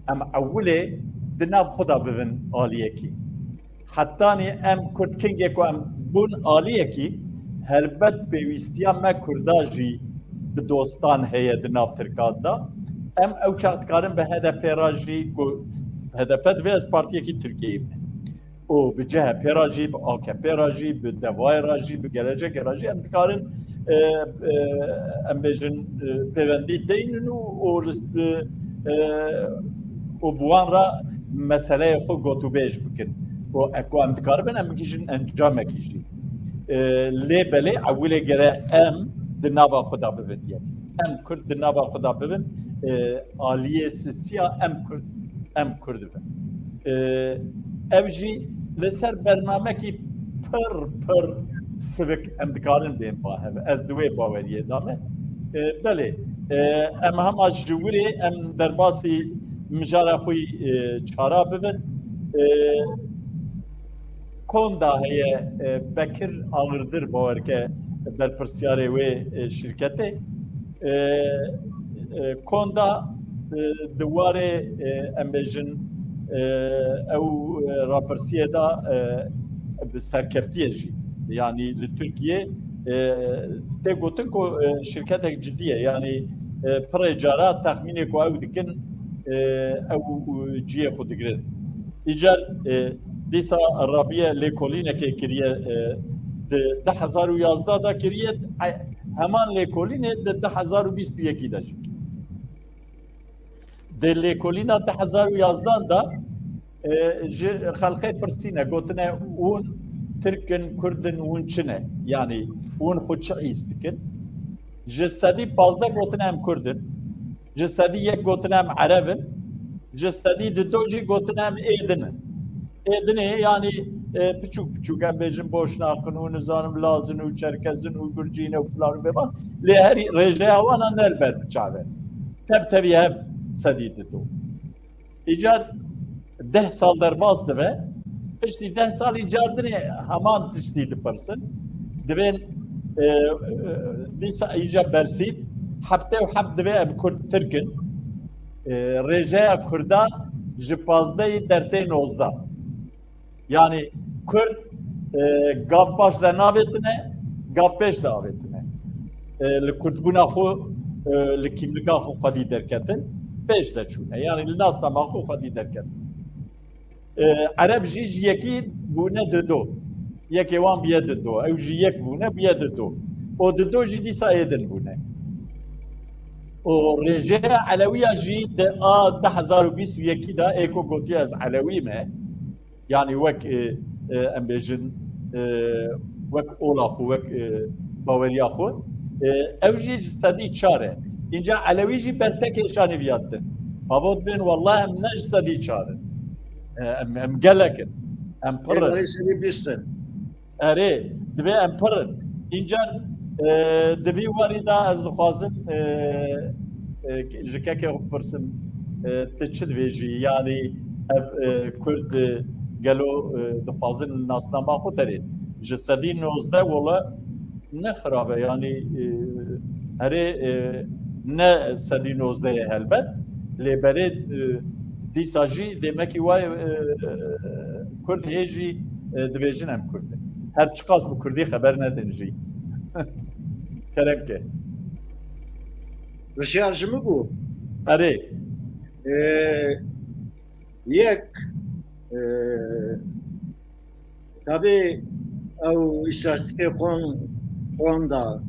Speaker 1: ام اوله دناب خدا ببین عالیه کی حتی نی ام کرد کنگه کو ام بون عالیه کی هربت پیوستیا ما کرداجی به دوستان هیه دناب ترکات دا ام او چاقت کارن به هدف راجی کو هدفت و از پارتیه کی ترکیه او به جهه پیراجی به AKP راجی به دوای راجی به gelecek راجی ام کارن ام بیشن پیوندی دینن و بوان را مسئله خود گوتو بیش بکن و اکو ام دکار بن ام کشن انجام کشی لی بله اوله گره ام دنابا خدا ببین ام کرد دنابا خدا ببین آلیه سیسیا ام کرد ببین اوجی لسر برنامه کی پر سوک ام دکارن بین باهب از دوی باوریه دامه بله ام هم از جوری ام درباسی مجارا خوی چارا ببین کندا هیه بکر آغردر باور که در پرسیاره و شرکته کندا دواره امبیجن او راپرسیه دا بسرکفتیه جی یعنی لترکیه تێگوتن کۆ شرکەتێک جدیە یعنی پڕێ جارا تەخمینێک و ئەو دکن ئەو جیە خۆ دەگرن ئیجار دیسا ڕابیە لێکۆلینێکێ کردیە 2011 دا کردیە هەمان لێکۆلینێ 2021 دەژی د لێکۆلینا 2011 دا خەڵقەی پرسینە گوتنە اون ترکن کوردن اون چنە یعنی اون خۆ چ ئیس دکن ji sedî 15 gotin em Kurdin, ji sedî yek gotin em Erebin, ji sedî di do jî gotin em êdinin. Êdinê yanî piçûk piçûk em bêjin boşnaqin û nizanim lazin û çerkezin û gurcîne û filan û bêvan lê herî rêjeya wan a nerber biçave. Tev tevî hev sedî di do. Îcar 10 sal derbas dibe, piştî 10 salî cardinê heman tiştî dipirsin, dibên دیسا ایجا برسید هفته و هفت دوی ام کرد ترکن رژه کردا جپازده درته 19 yani Kürt gav baş da navetine gav peş da avetine li Kürt buna xo li kimlika xo qadi derketin peş de çune yani li nas da ma xo qadi derketin Arab jî yekî bune de do yekê wan biye de do ew jî yek bûne biye de do o di do jî dîsa êdin bûne o rêjeya Elewiya jî di a 2021 da êko gotiye ez Elewî me yani wek em bêjin wek ola xwe wek baweriya xwe ew jî ji sedî çar e înca Elewî jî bertekê şanîviya din hava dibên wallah em ne ji sedî çar in em gelekin em pirin erê divê em pirin înca divî warî da ez dixwazim ji kekê xwe pirsim tu çi dibêjî yanî ev Kurd gelo dixwazin nasnama xwe derê ji sedî 19 wala ne xirab e yanî herê ne sedî 19 helbet lêberê dîsa jî demekî wayê Kurd hê jî dibêjin em Kurd e her çi qas bi Kurdî xeber nedin jî keremke
Speaker 3: Reşarjımı bu.
Speaker 1: erê
Speaker 3: Yek tabii ew istatistikê xon da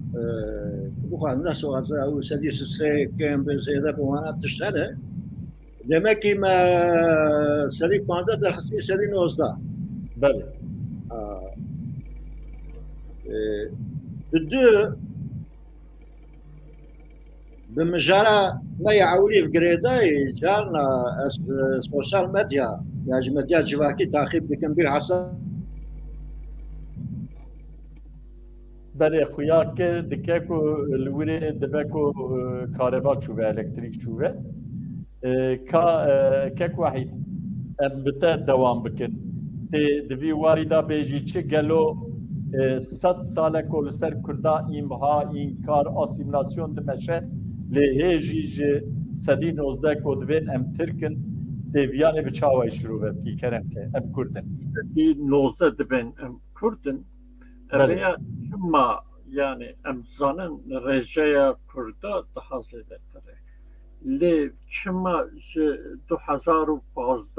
Speaker 3: bu xwe nasıl olsa ew sedî kêm bi zêde bi wana tişte de demek ki me sedî 15 derxistî sedî 19
Speaker 1: belê
Speaker 3: du bi mijara me ya ewlî girêdayê carna ez sosyal medya ya ji medya civakî taxîb dikim bir hesa
Speaker 1: belê xuya ke dike ku li wirê dibe ku kareba çûve elektrîk çûve ka kek wahîd em bi te dewam bikin tê divî warî da bêjî çi gelo 100 salek li ser Kurda îmha înkar asîmilasyon dimeşe lê hê jî ji sedî 19 ku divên em tirkin têviyanê bi çawa şirove bikî keremke em Kurdin
Speaker 2: sedî 19 dibên em Kurdin eveya çima yani em zanin rêjeya Kurda daha zêdetir e lê çima ji 2015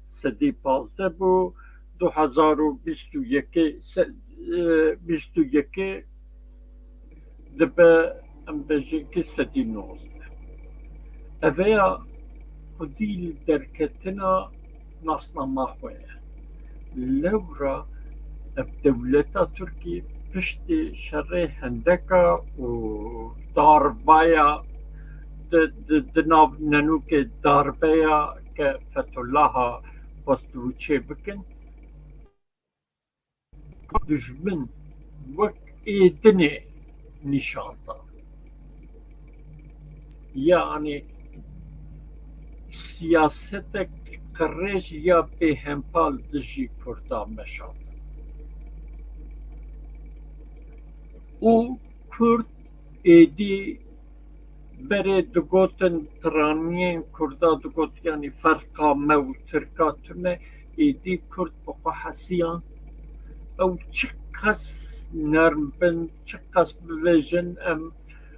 Speaker 2: sedî 15 bû 2021 dibe em bêjin ki sedî 19 eveya xwedî li derketina nasnama xwe ye lewra ev dewleta Tirkî piştî şerê hendeka û darbaya di nav nenûkê darbeya ke Fethullaha xwestibû çê bikin dijmin wek êdinê nîşan da yani siyasetek qirêj ya bêhempal dijî Kurda meşan û Kurd êdî berê digotin tiraniyên Kurda digot yanî ferqa me û Tirka tune êdî Kurd bi xwe hesiyan ew çi kes نرم بن چقدر ببیجن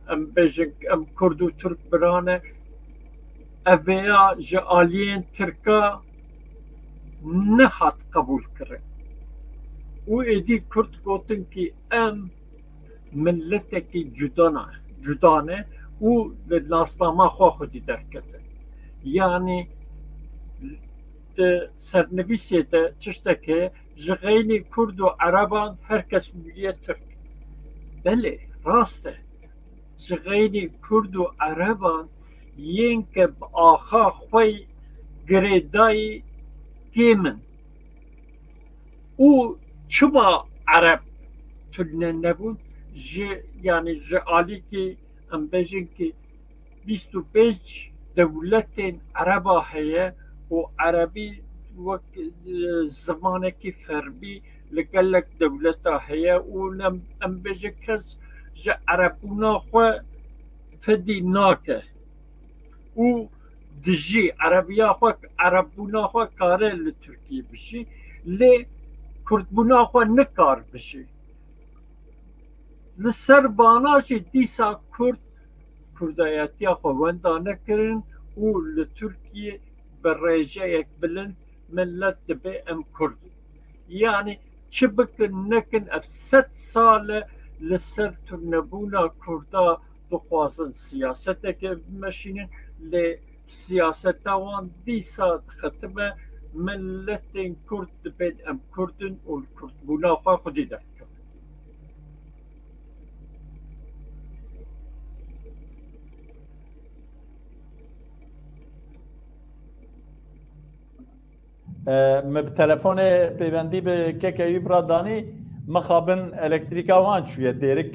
Speaker 2: ام بیجن ام کرد و ترک برانه اویا جالین ترکا نهات قبول کرد و ایدی کرد گوتن که ام ملتکی جدانه و لناسنامه خودی درکته یعنی سرنویسی ده چشتکه جغینی کرد و عربان هرکس میگه ترک بله راسته جغینی کرد و عربان ین که آخا خوی گریدای گیمن او چما عرب تلنه نبود yani جعالی که ام بیجن که 25 devletin Araba heye و عربي وقت زمانك فربي لقلك دولتها هي ولم ام بجكز جا عربونا خو فدي ناكه و دجي عربيا خو عربونا خو كاره لتركيا بشي لي كردبونا خو نكار بشي لسرباناشي ديسا كرداياتيا خو وندا نكرن و لتركيا برجعك بلند ملت دبي ام كرد يعني شبك نكن افسد سالة لسر تنبونا كردا بخوازن سياستك ماشينين لسياسة وان ديسا ختمة ملت كرد دبي ام كردن والكرد بونا خودي دك
Speaker 1: مب تلفون پیوندی به که برادانی مخابن الکتریکا وان چویه دیرک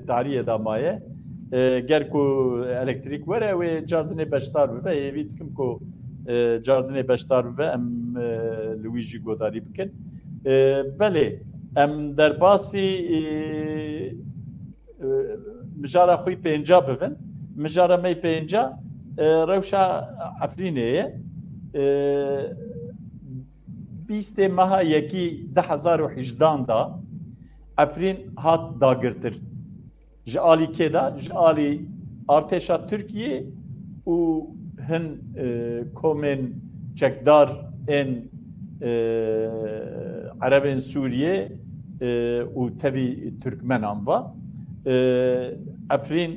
Speaker 1: تاریه دامایه گر کو الکتریک وره و جاردن بشتار به ایوید کم کو جاردن بشتار به ام لویجی گوداری بکن بله ام در باسی مجاره خوی پینجا ببن مجاره می پینجا روشا افرینه 20 ماه یکی 2018 دا افرین هات داگرتر جالی کدا جالی ارتشا ترکیه و هن کومن چکدار ان عربن سوریه و تبی ترکمنان با افرین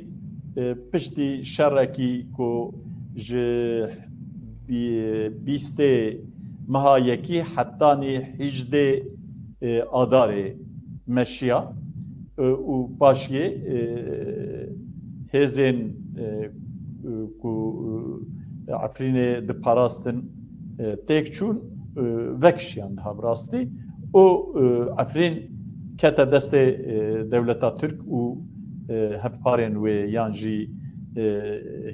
Speaker 1: پشتی شرکی کو ج 20 مها یکی حتانی 18 آدار مشیا و باشیه هزین کو عفرین د پاراستن تک چون وکشیان ها براستی و عفرین کتا دست دولتا ترک و هفپارن و یانجی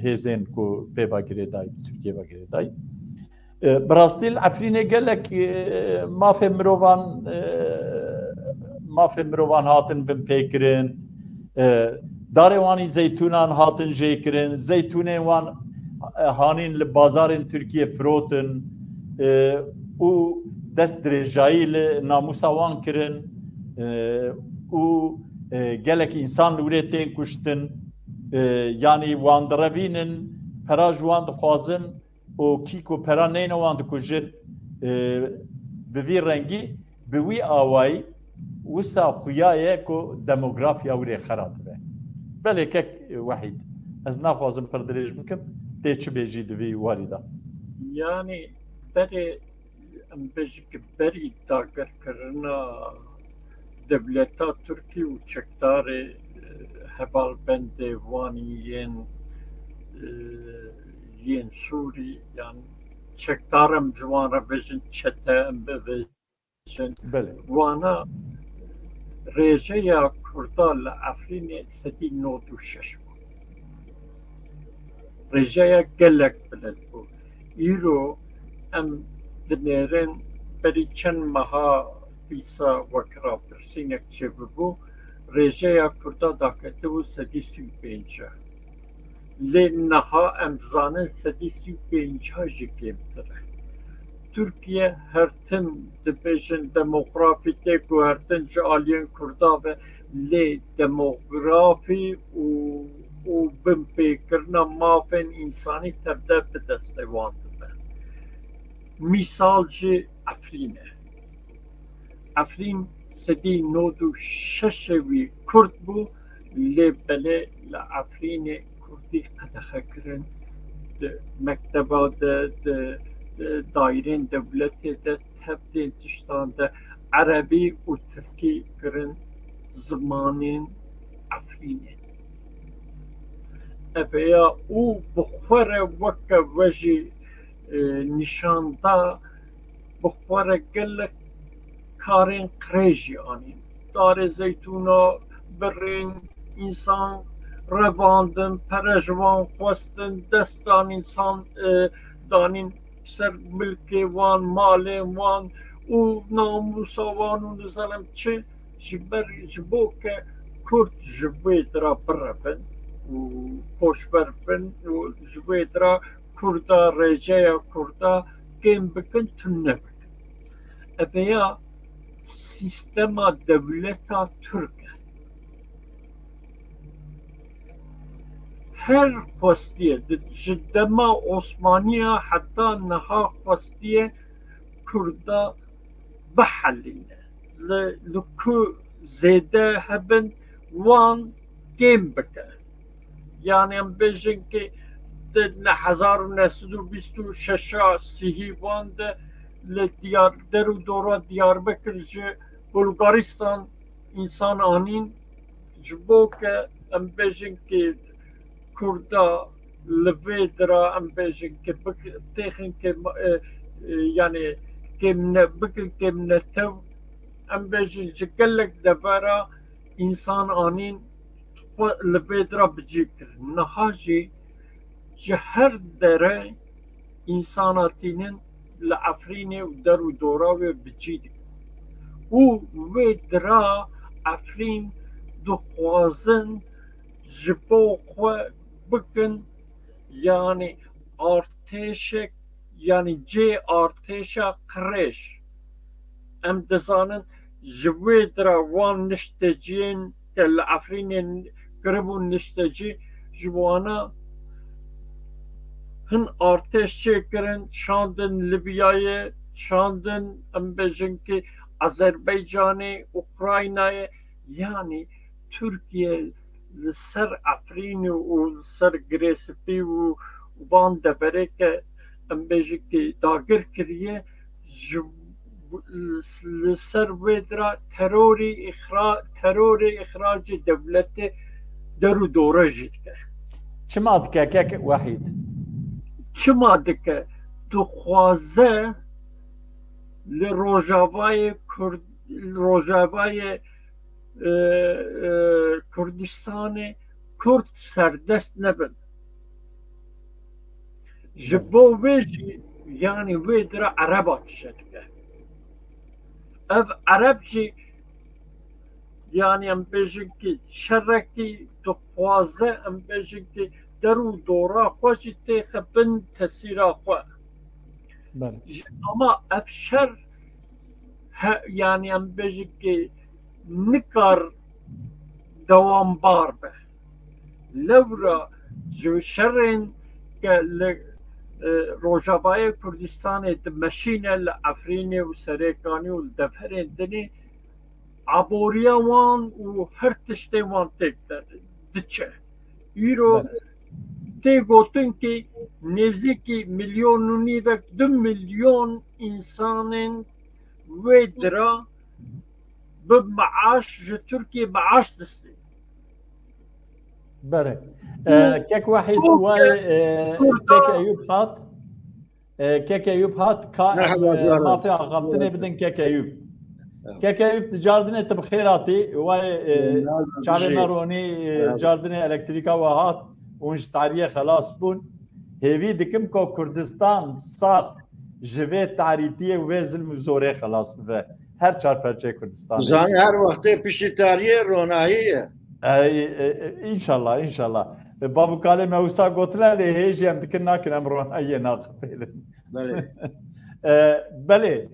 Speaker 1: هزین کو پیوا گریدای ترکیه و گریدای براستیل عفرینه گلک مافی مروان هاتن بن پیکرین داروانی زیتونان هاتن جیکرین زیتونه وان هانین لبازارن ترکیه فروتن و دست درجایی لناموسا وان کرن و گلک انسان لورتین کشتن yani wandravînin pera ji wan dixwazin û kîk û pera neyne wan dikujin bi vî rengî bi wî awayî wisa xuya ye ku demografiya wî rê xera dibe. Belê kek wehîd ez naxwazim pir dirêj bikim tê çi bêjî di vî warî da.
Speaker 2: Yani berê em bêjî ki berî dagirkirina devleta Tirkiye û çekdarê hevalbendê wanî yên Sûrî yani çekdarem ji wan re bêjin çete em bibêjin wana rêjeya Kurda li Efrînê sedî nod û şeş bû. Rêjeya gelek bilind bû. Îro em dinêrin berî çend meha pîsa wekira pirsînek çêbibû rêjeya Kurda daketibû sedî sî û pênc. Lê niha em zanin sedî sî û pênc jî kêmtir e. Türkiye her tim dibêjin demografîkê ku her tim ji aliyên Kurda ve lê demografî û binpêkirina mafên însanî tevde bi destê wan dibe. Mîsal jî Efrîn e. Efrîn sedî nod û şeşê wî Kurd bû, lê belê li Efrînê Kurdî qedexekirin, di mekteba de, di dairên devletê de, tevdên tiştan de Erebî û Tirkî kirin zimanên Efrînê. Eveya û bi xwe re weke we jî nîşan da, bi xwe re gelek karên qirê jî anîn. Darê zeytûna birên însan revandin, pere ji wan xwestin, dest danîn danîn ser milkê wan, malên wan û namûsa wan û nizanim çi ji bo ke Kurd ji wê dira birevin û hoşber bin û ji wê dira Kurda rêceya Kurda kêm bikin, tune nebikin. Eveya sîstema devleta Türk e. Her xwestiye ji dema Osmaniya heta niha xwestiye Kurda bihelîne. Li ku zêde hebin wan kêm bike. Yani em bêjin ki li 1926 sihî wan de li der û dora Diyarbekir ji Bulgaristan însan anîn, ji bo ke em bêjin ki Kurda li vê dira em bêjin ki têxin yani bikin kêm netew, em bêjin ji gelek devera însan anîn li vê dira bicî kirin. Niha jî ji her dere însanatînin li Efrînê û der û dora wê bicî dikin. û wê dira Efrîn dixwazin ji bo xwe bikin, yani artêşek, yani cê artêşa qirêj. Em dizanin ji wê dira wan nişteciyên ke li Efrînê kiribûn niştecî, ji wana hin artêş çêkirin, şandin Libyayê, şandin em bêjin ki Azerbaycanê, Ukraynayê, yani Türkiye li ser Efrînê û li ser Girêspî û van deverê ke em bêjin ki dagir kiriye, li ser wê dira terorê îxracê devletê der û dora jî dike.
Speaker 1: Çima dike kek wehîd?
Speaker 2: Çima dike? Dixwaze li Rojavayê Kurdistanê Kurd serdest nebin. Ji bo wê jî yani wê dira Ereba tişe dike. Ev Ereb jî yani em bêjin ki şerekî dixwaze em bêjin ki der û dora xwe jî têxebin tesîra xwe. Ama ev şer yani em bêjin ki nikar dewambar be. Lewra ji şerên ke li Rojavayê Kurdistanê dimeşîne li Efrînê û Serêkanî û li deverên dinê, aboriya wan û her tiştê wan têk diçe. Îro tê gotin ki nêzîkî milyon û nîvek 2 milyon însanên wê dira bi meaş ji Tirkiye meaş distî.
Speaker 1: Bere. Kek wehîd kek Eyüp hat. Kek Eyüp hat mafê axaftinê bidin Kek Eyüp. Kek Eyüp cardinê te bi xêr hatî, wê çavê me ronî cardinê elektrîka we hat û ji tariyê xelas bûn. Hêvî dikim ku Kurdistan sax ji vê tarîtiyê wê zilm û zorê xelas bibe. Her çarperçê Kurdistanê.
Speaker 3: Zanî her wextê piştî tariyê ronahî ye.
Speaker 1: İnşallah, inşallah. Babûkalê me wisa gotine lê hêjî em dikin nakin em ronahiyê naqipêlin. بله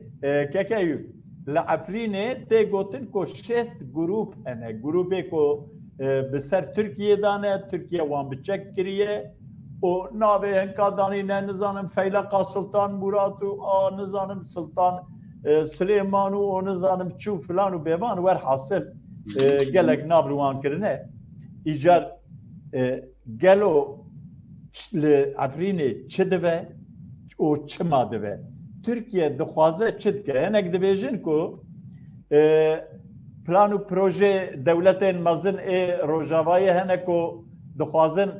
Speaker 1: که ایو لعفرینه تی گوتن کو شست گروپ انه گروپی کو بسر ترکیه دانه ترکیه وان بچک کریه و ناوی هنکا دانی نه نزانم فیلقا سلطان مراد و نزانم سلطان سلیمان و نزانم چو فلان و بیوان ور حاصل گلک نابروان کرنه ایجار گلو لعفرینه چه دوه و چه ما دوه Türkiye dixwaze çi dike hinek dibêjin ku plan û proje dewletên mezin ê Rojavayê hene ku dixwazin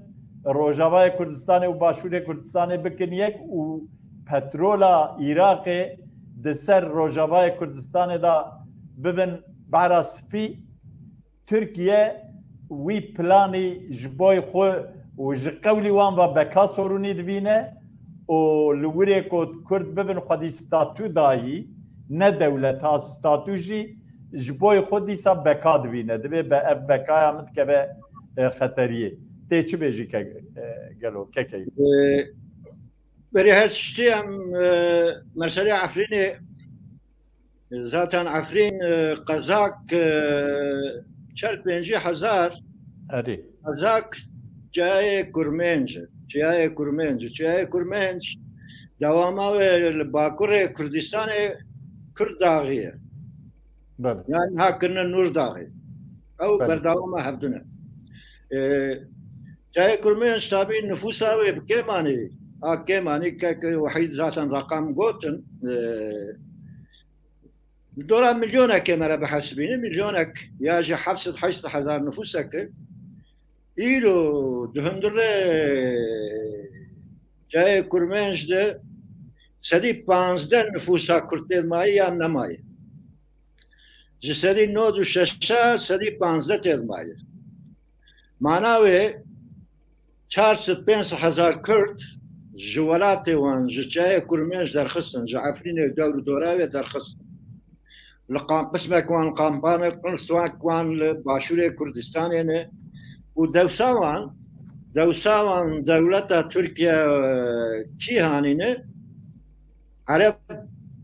Speaker 1: Rojavayê Kurdistanê û Başûrê Kurdistanê bikin yek û petrola Iraqê di ser Rojavayê Kurdistanê da bibin behra spî Türkiye wî planî ji bo xwe û ji qewlî wan ve beka sorûnî dibîne و لوري كود كرد ببن خدي ستاتو داهي نه دولتها ستاتو جي جبوي خدي سا بكاد بينه دبي بكايا متكبه خطريه تي چه بيجي قالو كيكي
Speaker 3: بري هالشي ام مسألة عفرين ذاتا عفرين قزاك شرق بينجي حزار
Speaker 1: اري
Speaker 3: قزاك جاي كرمنج جای کرمنج دوامه باکور کردستان کرد داغیه یعنی ها کرن نور داغی او بردوامه هفدونه جای کرمنج تابی نفوسه بکمانی که وحید ذاتا رقم گوتن دورا مليونك مرة بحسبينه مليونك ياجي حبسة 8,000 نفوسك ایلو دهندر جای کرمنج ده 115 نفوسا کرد مایی یا نمایی جسدی 96 115 تر مایی معناوی 400,000 کرد جوالات وان جای کرمنج درخستن جعفرین دور دوراوی درخستن لقام قسمه کوان قامبانه قنصوان کوان باشور کردستان نه و دوساوان دولت ترکیه کی هانینه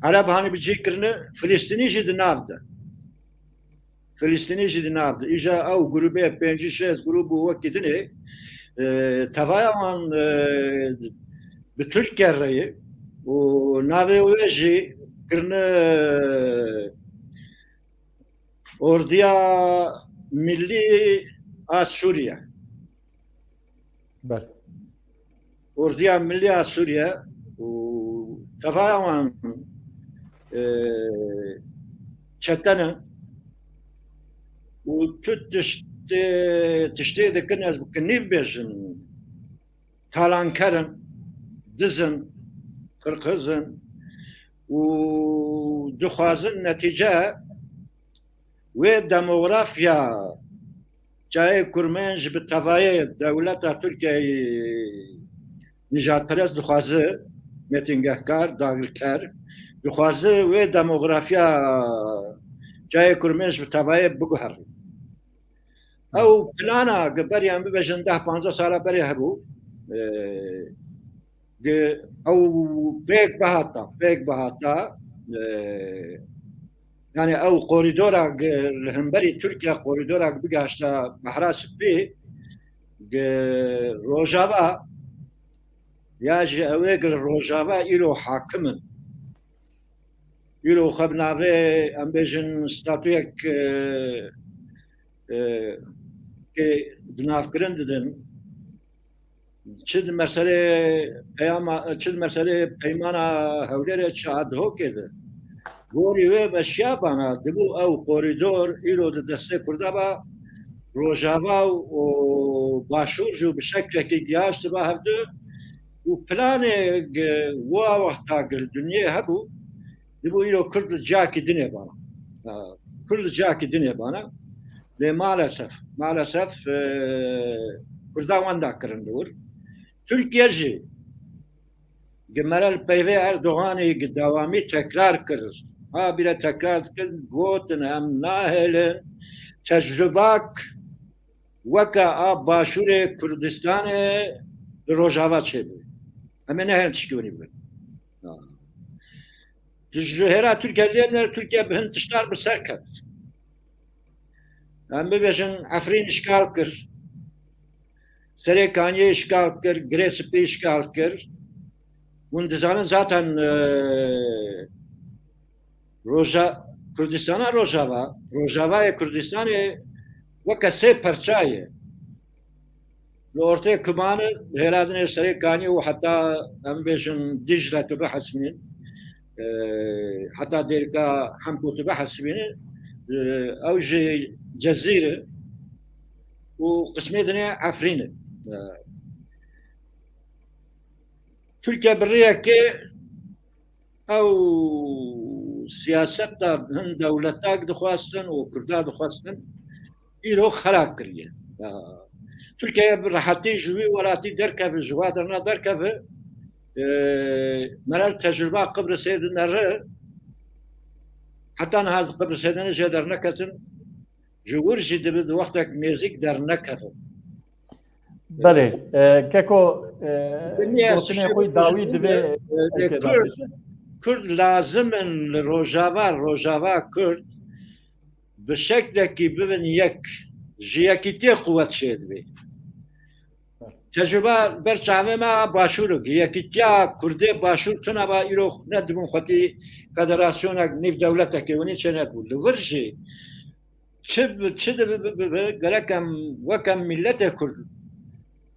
Speaker 3: عرب هانی بجی کرنه فلسطینی جد نافده ایجا او گروبه 5-6 گروب وقتی دنه تفاهم به ترکیه رایی و ناوی ویجی کرنه اردیا ملی سوریا
Speaker 1: بله
Speaker 3: اردیا ملی سوریا و تفاهم چتنه و تو تشتی دکن از بکنیب بیشن تالان کرن دزن قرقزن و دخوازن نتیجه و دموغرافیا جای کرمنج به تفایه دولت ترکیه نجات پرست دخوازه میتینگهکار داگرکار دخوازه و دموغرافیا جای کرمنج به تفایه بگوهر او پلانا بری هم ببجن 10-15 ساله بری هبو او پیک بهاتا يعني او قوريدورا الهمبري تركيا قوريدورا بقاشتا محراس بي روجافا ياجي اويق روجافا إلو حاكمن إلو خبنافي امبيجن ستاتويك كي دناف كرنددن چد مسئله پیمانا هوليري چاد هو كده گوری و بشیابانا دبو او قوریدور ایرو دسته کرده با روجاوا و باشور جو بشکل که گیاشت با هفته و پلان وقتا گل دنیا هبو دبو ایرو کرد جاکی دنیا بانا و مالسف کردوان دا کرندور ترکیه جی جمال پیوه اردوغانی دوامی تکرار کرد ها بیره تکرار کرد گوتن هم ناهلن تجرباک وکا آب باشور کردستان روجاوا چه بود همه نهلن چکیونی بود Hera Türkiye'liler Türkiye bihin tiştar bir serket. Em bibêjin Efrîn işgal kir, Serê Kaniyê işgal kir, Girêspî işgal kir. Hûn dizanin zaten Kurdistana Rojava, Rojavayê Kurdistanê weke sê perçayê. Li ortaya Kumanı heladinê Serê Kaniyê û heta em bêjin Dicle tu bihesbînin. Heta dêrika Hemko tu bihesbînin. Ew ji Cezîre û qismê dinê Efrînê. Türkiye birêyekê ew siyaseta hin dewletak dixwastin û Kurda dixwastin îro xera kiriye. Türkiye bi rehetî ji wî welatî derkeve, ji we derna derkeve, merel tecrüba Kıbrıs'ê di nere, heta niha Kıbrıs'ê de jê derneketin, ji wir jî dibe di wextek nêzik dernekeve.
Speaker 1: Belê, keko gotinê xwe dawî divê
Speaker 3: Kurd lazim li Rojava Kurd bi şeklekî bibin yek, ji yekîtiyê quvvet şêdibê. Tecrüba ber çavê me başûr yekîtiya Kurdê başûr tune ba îro ne dibin xwetî federasyonek nîv dewletekê winî çê nebû. Li vir jî çi dibe gerek em wek em milletê Kurd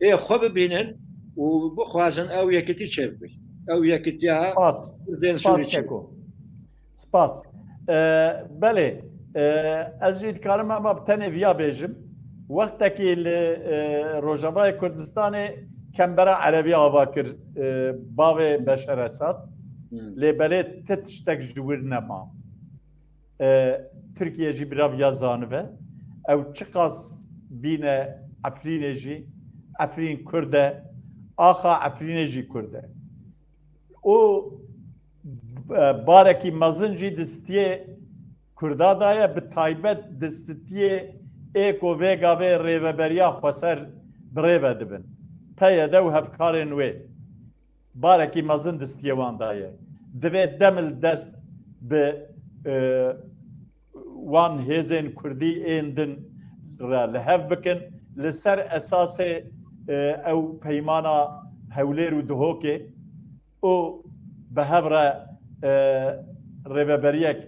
Speaker 3: ê xwe bibînin û bixwazin ew yekîtî çêbibî. Ew yekîtiya
Speaker 1: Spas. Spas keko. Spas. Belê, ez jî dikarim ama bi tenê viya bêjim. Wextekî li Rojavayê Kurdistanê kembera Erebî ava kir bavê Beşer Esad. Lê belê ti tiştek ji wir nema. Türkiye jî biraviya zanive. Ew çi qas bîne Efrînê jî, Efrîn Kurd e, axa Efrînê jî Kurd e. O barekî mezin jî distiyê Kurda daye bi taybet distiyê êko vê gavê rêveberiya xweser birêve dibin. Peye de û hevkarên wê barekî mezin distiyê wan daye. Divê demil dest bi wan hêzên Kurdî ên din re li hev bikin li ser esasê ew peymana hewlêr û dihokê û bi hev re rêveberiyek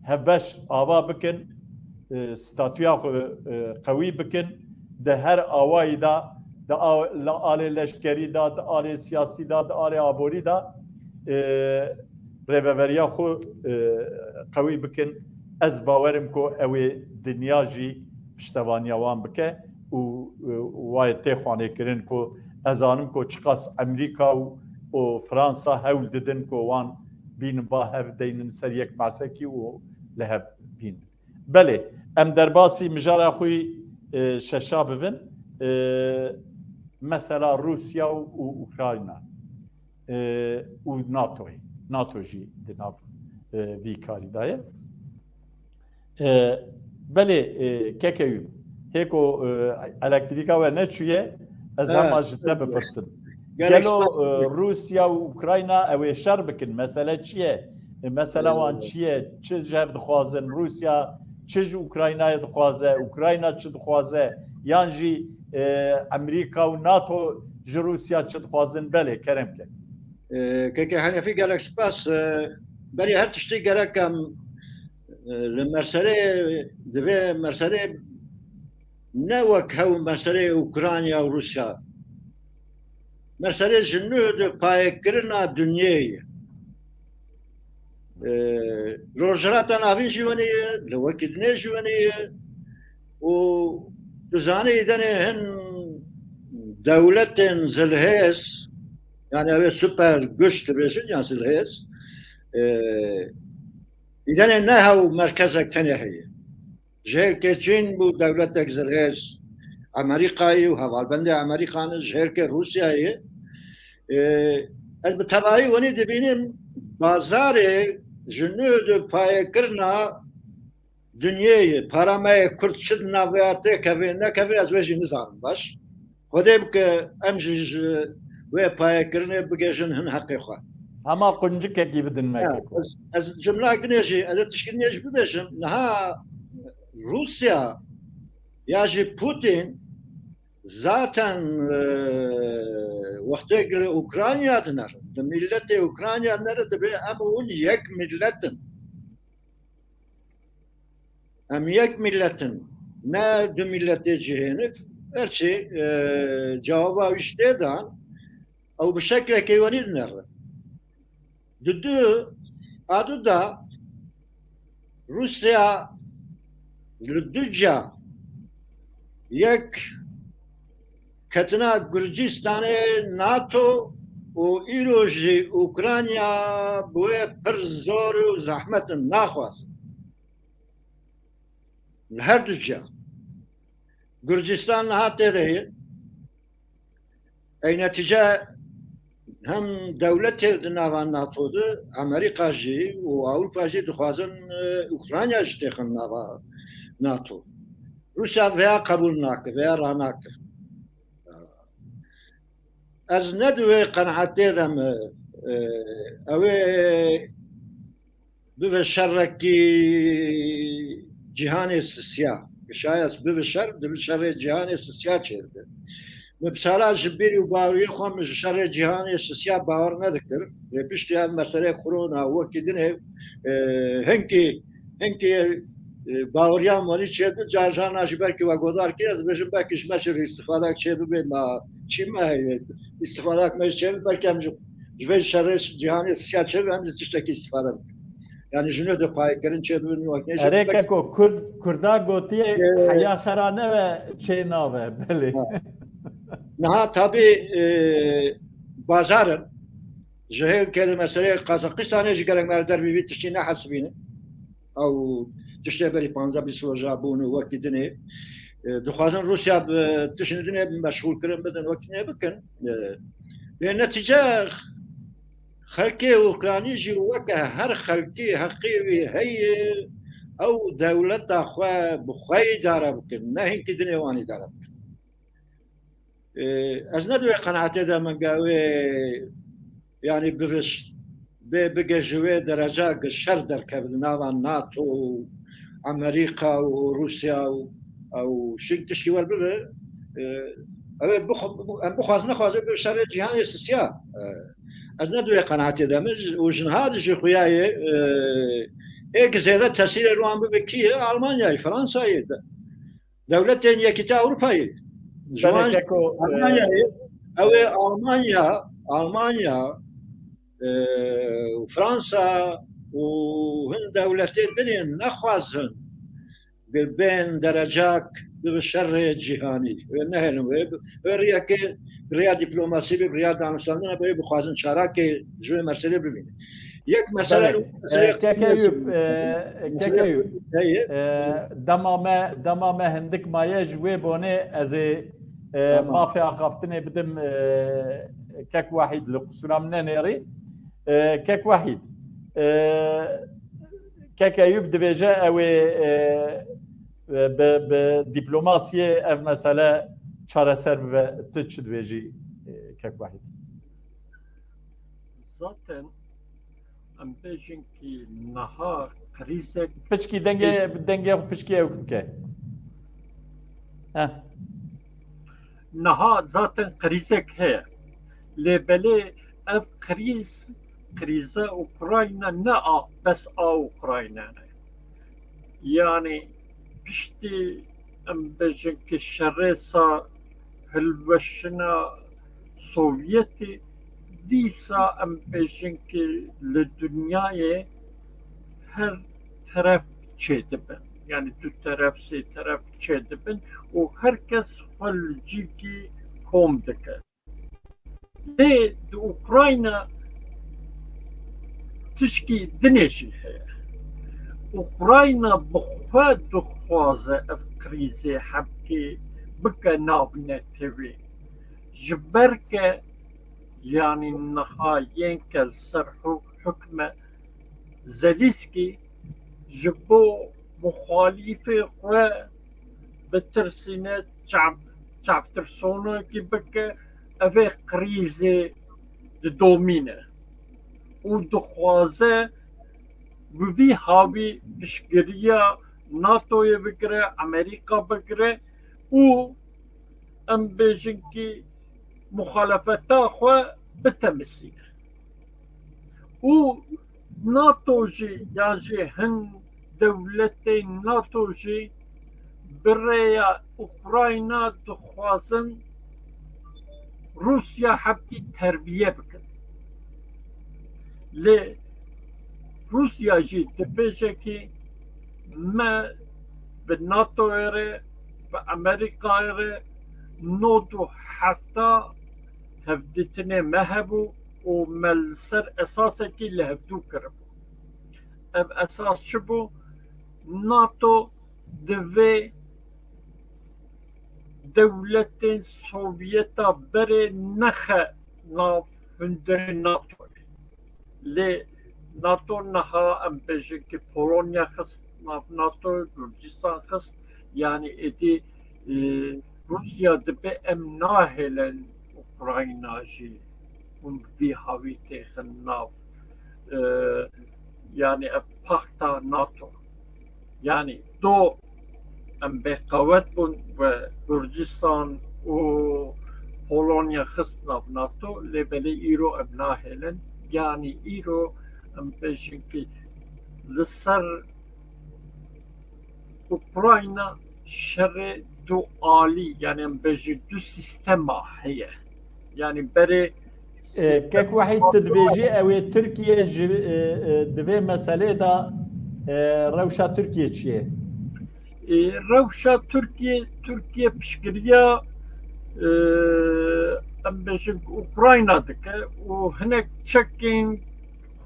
Speaker 1: hevbeş ava bikin, statûya qewî bikin, di her awayî da, di alê leşkerî da, di alê siyasî da, di alê aborî da rêveberiya xwe qewî bikin. Ez bawerim ku ew ê dinya jî piştevaniya wan bike û wayê tê xwanêkirin ku ez anim ku çi qas Emerîka û Fransa hewl didin ku wan bînin ba hev deynin ser yek mesekî û li hev bînin. Belê, em derbasî mijara xwe şeşa bibin. Mesela Rusya û Ukrayna û NATO'yê. NATO jî di nav vî karî daye. Belê kekeyû hêko elektrîka we neçûye ez hema ji te bipirsin. Gelo Rusya û Ukrayna ew ê şer bikin. Mesele çi ye? Mesela wan çi ye? Çi ji hev dixwazin? Rusya çi ji Ukraynayê dixwaze? Ukrayna çi dixwaze? Yan jî Emerîka û NATO ji Rusya çi dixwazin? Belê kerem ke.
Speaker 3: Keke Henefî gelek spas. Berî her tiştî gerek em li Merserê divê Merserê ne wek hew Merserê Ukrayna û Rusya. Merserê ji nû di payekirina dunyayê. Rojhilata navîn jî wenî ye, li wekî dinê jî wenî ye û tu zanî denê hin dewletên zilhêz, yani ew ê süper güç dibêjin yan zilhêz, İdenê ne hew merkezek tenê heye. Ji herkê Çîn bû dewletek zilhêz, Amerîkayê û hevalbendê Amerîkanê ji herkê Rusyayê. Ez bi tevahî wenî dibînim bazarê ji nû di payekirina dunyayê parameyê Kurd çi di navê têkeve nekeve ez wê jî nizanim baş. Xwedê bike em jî ji wê payekirinê bigêjin hin heqê xwe.
Speaker 1: Hema quncikekî bidin me keko.
Speaker 3: Ez cümle güneşi, ez tişkinleş bibeşim. Naha Rusya ya jî Putin zaten vakti göre Ukrayna dinar. Milleti Ukrayna nerede be? Ama ol yek milletin. Hem yek milletin. Ne de milleti cihenik. Her şey cevaba işte dan. Ama bu şekilde keyvaniz nerede? Düdü adı da Rusya Lüdüca yek ketna Gürcistan'e NATO o iloji Ukrayna bu per zor zahmetin naxwaz. Her düzce. Gürcistan hatta değil. Ey netice hem devlet navan NATO'du, Amerika ji ve Avrupa ji dixwazin Ukrayna ji têxin nava NATO. Rusya veya kabul nakir veya ranakir. Ez ne duve qanaatê dem ew bibe şerrekî cihanê sisiya. Şayet bibe şerê cihanê sisiya çêdibin. Mesela ji bir bawiye xwe ji şerê cihanê sisiya bawer nedikir. Piştî ev meseleyê korona wekî dinê hinkê baweriyan wanî çêdibin carjana ji berkî we godar kir ez bêjim belkî ji me çi îstîfadek çêbibe ma çî me heye îstîfadek me ji çêbî belkî em ji vê şerê cihanê sisiya çêbî em ji tiştekî îstîfade bikin. Yani ji nû de paykirin çêbibin wekî
Speaker 1: Erê keko Kurda gotiye heya xerane ve çê nabe belê.
Speaker 3: Naha tabii bazarın jehel kedi mesele Kazakistan'e jigerek merder bir tişine hasbini au tişte beri panza bir soja bunu vakitini duhazın Rusya tişini dine meşgul kırın beden vakitine bakın ve netice halki Ukrayna ji vaka her halki haqiqi hey au devlet axwa bxay dara bakın ne hinki dine vani dara از ندوی قناعت دارم که یعنی بگه جوی درجه شر در کبد نوان ناتو امریکا و روسیا و شیک تشکیل بگه بخواست نخواست به شر جهانی سیاه از ندوی قناعت دارم و جنهاد جی خویای ایک زیاده تاثیر روان بگه کیه آلمانیایی فرانسایی دولت یکیتا اروپایی Almanya, Fransa ve Hint devletlerinin naxwazın bir ben derecak bir şerre cihani ve nehrin ve riya diplomasi ve riya danışmanlığına böyle bu xwazın çara ki jüve mesele bibine. Yek mesele
Speaker 1: Kekeyüp demame hindik maye jwê bone ez ê mafya xaftinê bidim kek wahîd li qusura min nenêrî kek wahîd Kekeyüp dibêje ew ê bi diplomasiyê ev mesele çareser bibe tu çi dibêjî kek wahîd
Speaker 2: Zaten em bêjin ki niha krîzek
Speaker 1: piçkî dengê piçkî ew bike
Speaker 2: niha zaten krîzek heye lêbelê ev krîza Ukrayna ne a bes a Ukrayna ne yani piştî em bêjin ki şerêsa hilweşina Sovyetî dîsa em bêjin ki li dünyayê her taraf çêdibin yani du taraf sê taraf çêdibin û herkes xwe li civkî kom dike lê di Ukrayna tişkî dinê jî heye Ukrayna bi xwe dixwaze ev krîzê hevkê bike nav netewê ji ber ke yani niha yên kel ser hukme Zelenskî ji bo muxalîfê xwe bitirsîne çavtirsonekî bike ev ê krîzê didomîne û dixwaze bi vî havî piştgiriya NATOyê bigire, Amerîka bigire û em bêjin kî muxalefeta xwe bitemizîne. û NATO jî yan jî hin dewletên NATO jî bi rêya Ukrayna dixwazin Rusya hepkî terbiye bikin. Lê Rusya jî dibêje kî me bi NATOyê re bi Amerîkayê re nod û hefta hevdîtinê me hebû û me li ser esasekî li hevdû kiribû. Ev esas çi bû? NATO divê dewletên Sovyeta berê nexe nav hundirê NATOyê. Lê NATO niha em bêjin kî Polonya xist nav NATOyê, Gürcistan xist, yanî êdî Rusya dibe em nahêlin Ukrayna jî hûn vî havî têxin nav yanî ev pakta NATO. Yani do em bêqewet bûn ve Gürcistan û Polonya xist nav NATO, lê belê îro em nahêlin. Yani îro em bêjin kî li ser Ukrayna şerê du alî, yani em bêjin du sistema heye. Yani berê
Speaker 1: كيك واحد تدبيجي او تركيا دبي مسألة دا روشا تركيا چیه؟
Speaker 2: rewşa Türkiye piştgiriya em bêjin Ukrayna dike û hinek çekên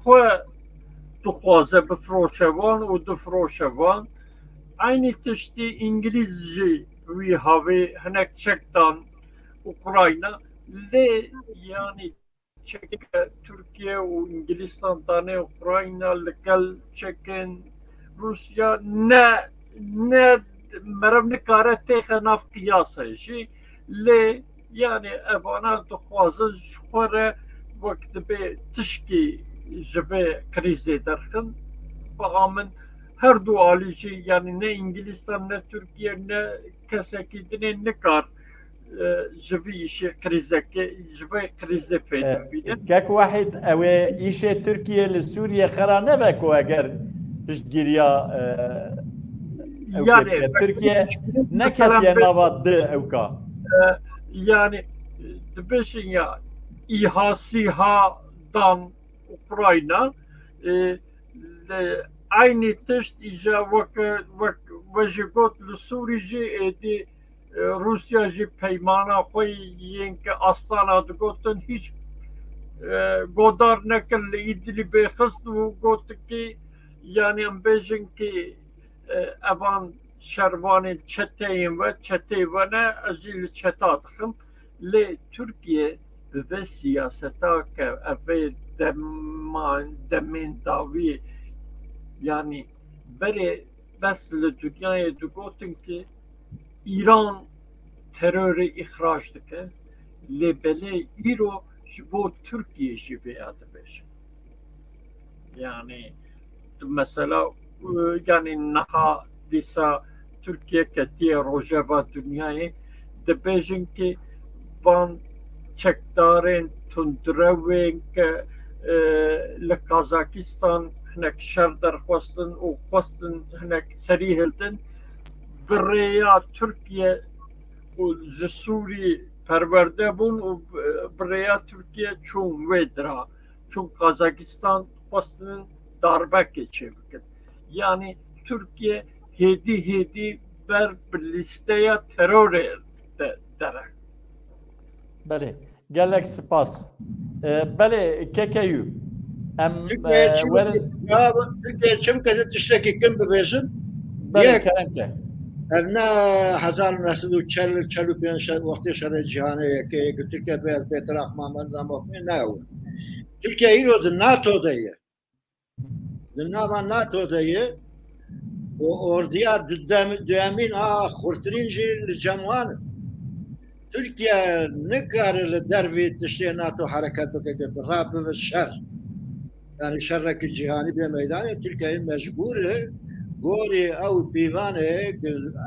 Speaker 2: xwe dixwaze bifiroşe wan û difiroşe wan. Aynî tiştî İngiliz jî wî havê hinek çek dan Ukrayna. Lê yanî çeke Türkiye û İngîlistan danê Ukrayna li gel çekên Rusya ne merev nikare têxe nav qiyasê jî. Lê yani evana dixwazin ji xwe re wek dibe tişkî ji vê krîzê derxin, biha min her du alî jî yani ne İngîlistan ne Türkiye ne kesekî dinê nikar ji vî îşê krîzekê ji vê krîzê fêr bîne.
Speaker 1: كيك واحد او ايشي تركيا لسوريا خرا نبكو اگر پشتگیریا
Speaker 2: Yani
Speaker 1: تركيا نكت يا نواد اوكا
Speaker 2: yani dibêjin ya İHA-SİHA'dan Ukrayna aynı tişt îja wek ji got li Sûrî jî êdî Rusya jî peymana xwe yên ki Astana digotin hiç godar nekir li İdlibê xist û gotikî yani em bêjin kî evan şervanên çeteyên ve çetê ve ne ez jî li çeta dikim. Lê Türkiye bi vê siyaseta ke ev ê demên dawî yani berê bes li dunyayê digotin ki İran terörü ihraç dike. Lê belê îro ji bo Türkiye jî vêya dibêje. Yani mesela yani niha dîsa Türkiye ketiye rojeva dünyayê dibêjin ki van çekdarên tundrewên ke li Kazakistan hinek şer derxwestin û xwestin hinek serî hildin bi rêya Türkiye û ji Sûrî perwerde bûn û bi rêya Türkiye çûn wê dira. Çûn Kazakistan xwestinin darbekê çêbikin. Yani Türkiye hêdî ber bi lîsteya terorê de dere.
Speaker 1: بله gelek spas bale kekeyü em
Speaker 3: Türkiye çim keze tiştekî kim bibêjin
Speaker 1: bale keremke
Speaker 3: evna 1945 wextê şerê cîhanê yekê Türkiye beyaz bêtiraf mamer zamoxmê newe. Türkiye îro di NATO'da ye. Di nava NATO'da ye û orduya duyemîn a xurtirîn jî li cem wan in. Türkiye nikare li dervê tiştê NATO hereket bike bi rabive şer. yani şerreki cihani bir meydanı Türkiye mecburi gori ev pivane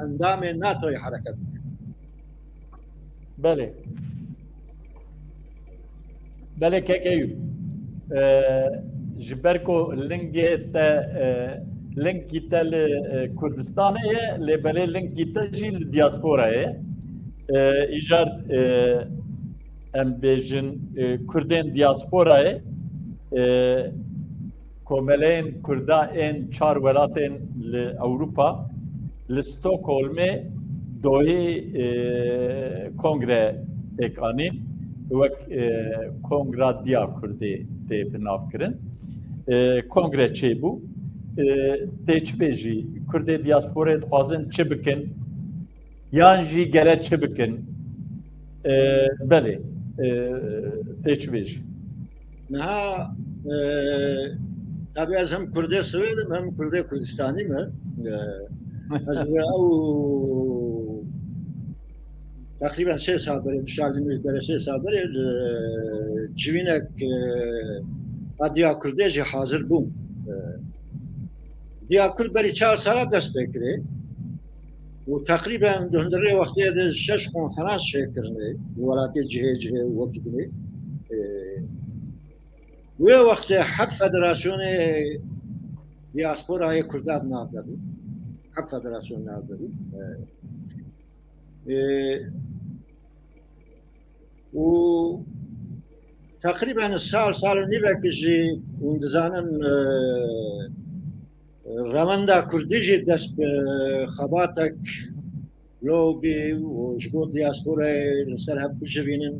Speaker 3: endam NATO'ya hareket.
Speaker 1: بله بله که جبرکو لنگی تل کردستان لبله لنگی تجیل دیاسپورا ایجار ام بیجن کردین دیاسپورا کوملین کردا این چار ولاتین اوروپا لستوکولم دوی کنگره اکانین وک کنگره دیا کردی تی بناف کرن کنگره چه بو تی چه بیجی کردی دیاسپوره خوازن چه بکن یان جی گله چه بکن بله تی چه بیجی
Speaker 3: نه tabii az hem Kürt'e söyledim hem Kürt'e Kürdistan'ı mı? Az o takriben 3 saat böyle dışarıdığımız böyle 3 saat böyle civinek Diya Kürt'e hazır bu. Diya Kürt beri 4 saat dest bekliyor. Bu takriben döndürüyor vaktiye de 6 konferans şeklinde. Bu alatı cihe vakitini. وی وقت حب فدراسیون دیاسپورای کردان نافذ بود حب فدراسیون نافذ بود و تقریبا سال و نیمه کشی اندزانن رواندا کردیجی دست به خباتک لوبی و جبور دیاسپورای سر هم بجوینن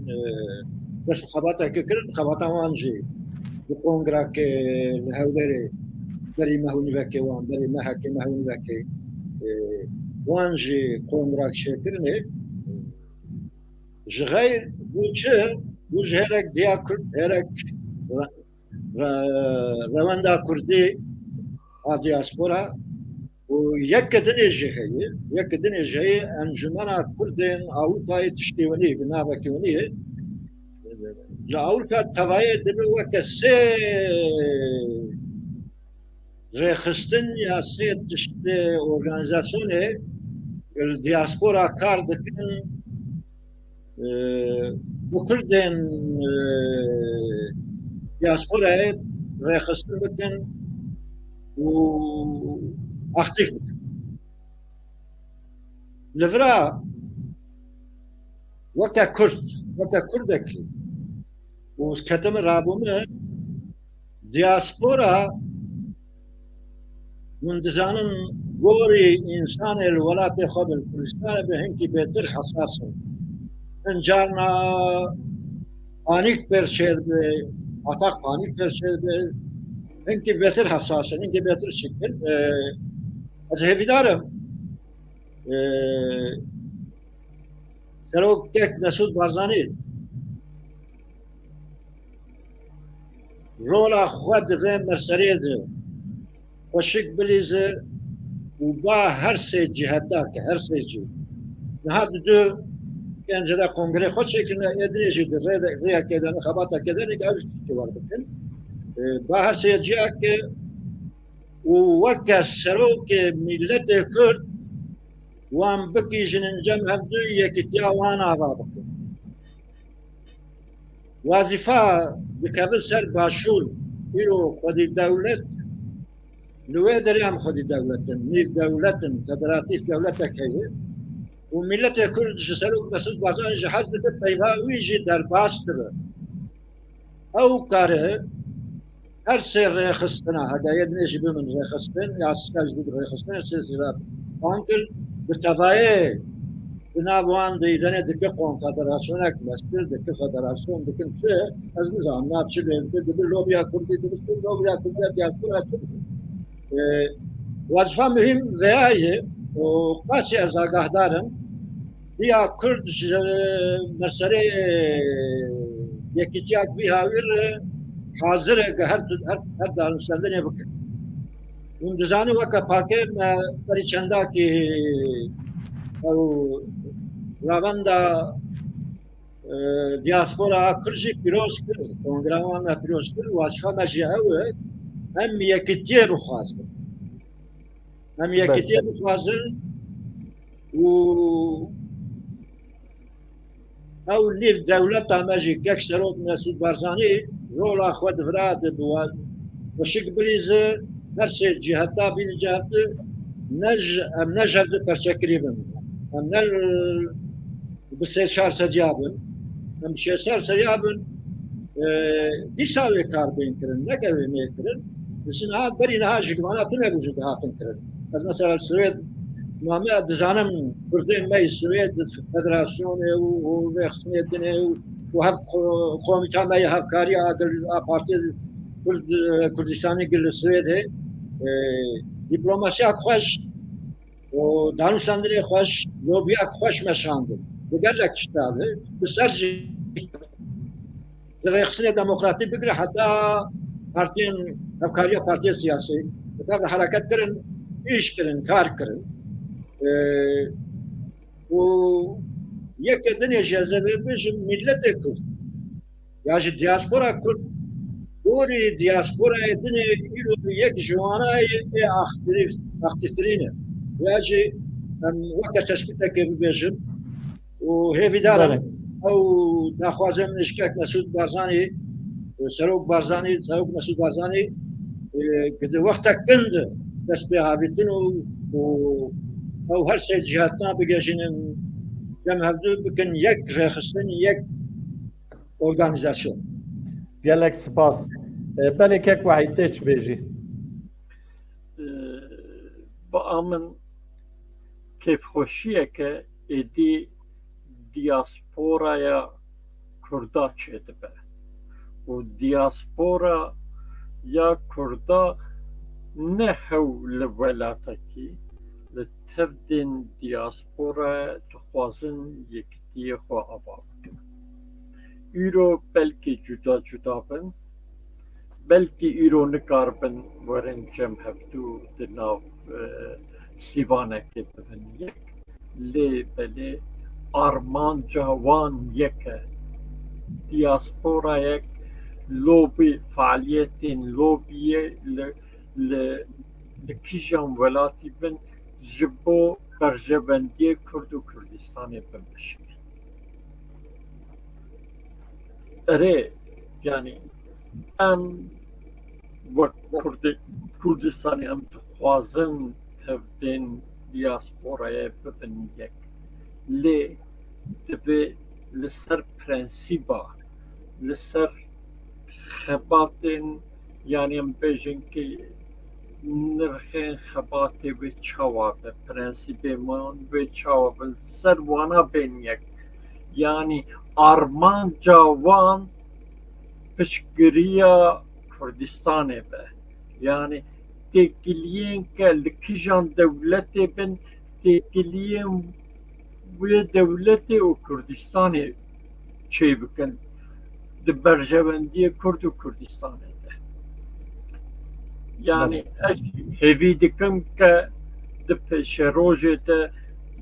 Speaker 3: دست به خباتک کرد خباتا وانجی کنگره که هولری بری مهونی وکی وان بری مهکی مهونی وکی وانجی کنگره شکرنه جغیر بوچه بوچ هرک دیا کرد هرک رواندا کردی دیاسپورا و یک دنی جهی انجمن کردین آوروپای تشتیونی بنابکیونی لأولفا تبعية دبي وكسي رخصتن يا سيد تشتي أورغانيزاسيوني الدياسبورا كار دكن بكردين دياسبورا رخصتن دكن و أكتيف دكن لفرا وكا كردكي وكتم رابومه دياسبورا من دزانن غوري انسان الولايات خود الكردستان بهنكي بهتر حساسه انجارنا پانیک پرچید به اتاق پانیک پرچید به هنكي بهتر حساسه هنكي بهتر شكل از هبیدارم سروک تک مسعود بارزانی رولا خود و مرسرید خوشک بلیزه و با هر سه جهتا که هر سه جه نهاد دو کنجه دا کنگره خود شکلنا ادریجی در ریا کدن خباتا کدن یک اوش که وارد کن با هر سه جه که و وکا سروک ملت کرد وان بکی جننجم هم دو یکتیا وان آبا بکن وظیفه بکبه سر باشور ایرو خودی دولت لوی دریم خودی دولتن نیف دولتن فدراتیف دولت که و ملت کرد سروک مسعود بارزانی جهاز ده پیواوی جی در باستر او کاره هر سه رخصتنا هدایت نیشی بمن رخصتن یا سکاج دید رخصتن سیزیلا آنکر به تبایه بنابوان دیدن دکه کنفدراسیون اکمستر دکه فدراسیون دکه چه از نظام نافچه بیده دبیر لوبیا کردی دبیر لوبیا کردی دیاسپورا چه وظیفه مهم ویایه و قاسی از آگاه دارم یا کرد مسئله یکیتیاک بی هاویر حاضره که هر دارمستندن بکن اون دزانی وکا پاکه بری چنده که او رواندا دیاسپۆرا قرژی پیرۆز کرد کۆنگراوانە پیرۆز کرد واسفەمەژی ئەوە ئەم یەکتیە بخوازن ئەم یەکتیە بخوازن و ئەو لیر دەولەت ئەمەژی کەک سەرۆک مەسعود بارزانî ڕۆڵا خۆ دەفرات بووە وشک بریزە هەرسێ جیهەتا بینی جیهەت ئەم نەژەرد پەرچەکری بن ئەم نەر بسێ چار سەدیا بن ئەم شێسەر سەریا بن دیساوێ کاربینکردن نەگەوێ مێکردن بچن هات بەری نەهاژی دوانە تو نەبووژت هاتن کردن ئەس مەسەلا سوێد مامە دەزانم کوردێن مەی سوێد فەدراسیۆنێ و ڕێخستنێتنێ و هەر کۆمیتا مەی هەفکاری پارتێ کوردستانی گر لە سوێدێ دیپلۆماسیا خۆش و دانوستاندنێ خۆش لۆبیا خۆش مەشاندن بگەرێک شتادە بسەرجی ڕێخستنێ دەمۆکراتی بگرە حتا پارتێن هەفکاریە پارتێ سیاسی بەتابە حرەکەتکردن ئیشکردن کارکردن و یەکێ دنێژە زەبێ بژم میلەتێ کورد یاژی دیاسپۆرا کورد دۆری دیاسپۆرای دنێ ئیرۆ یەک ژوانای ئاخترترینە یاژی وەکە تەسبیتەکە ببێژم و هێویدارم ئەو داخوازم نشکێک مەسعود بارزانî سەرۆک بارزانî سەرۆک مەسعود بارزانî وەختە کند دەست پێ هاویتن و ئەو هەر سێ جیهاتنا بگەژێنن دەم هەفتوو بکەن یەک ڕێخستن یەک ئۆرگانیزاسیۆن
Speaker 1: gelek spas belekek wahîd tê çi bêjî
Speaker 2: بە من kêfxweşiyeke êdî دیاسپۆرaya Kurda çê dibe û دیاسپۆra ya Kurda ne hew li welatekî li tevdên دیاسپۆra dixwazin yekitiyê xwe ava bikin îro belkî cuda cuda bin belkî îro nikarbin werin cem hevdû di nav sîvanekê bibin yek lê belê armanca wan yek e دیاسپۆrayek lobî faaliyetên lobiyê li kîjan welatî bin ji bo berjevendiyê Kurd û Kurdistanê bimeşin erê yanî em wek Kurdistanê em dixwazin tevdên دیاسپۆrayê bibin yek lê divê li ser prensîba li ser xebatên yanî em bêjin ki nirxên xebatê wê çawa be prensîbê wan wê çawa be li ser wana bên yek yanî armanca wan piştgiriya Kurdistanê be yanî têkiliyên ke li kîjan dewletê bin têkiliyên wê dewletê û Kurdistanê çê bikin di berjevendiyê Kurd û Kurdistanê de yanî ez hêvî dikim ke di pêşerojê de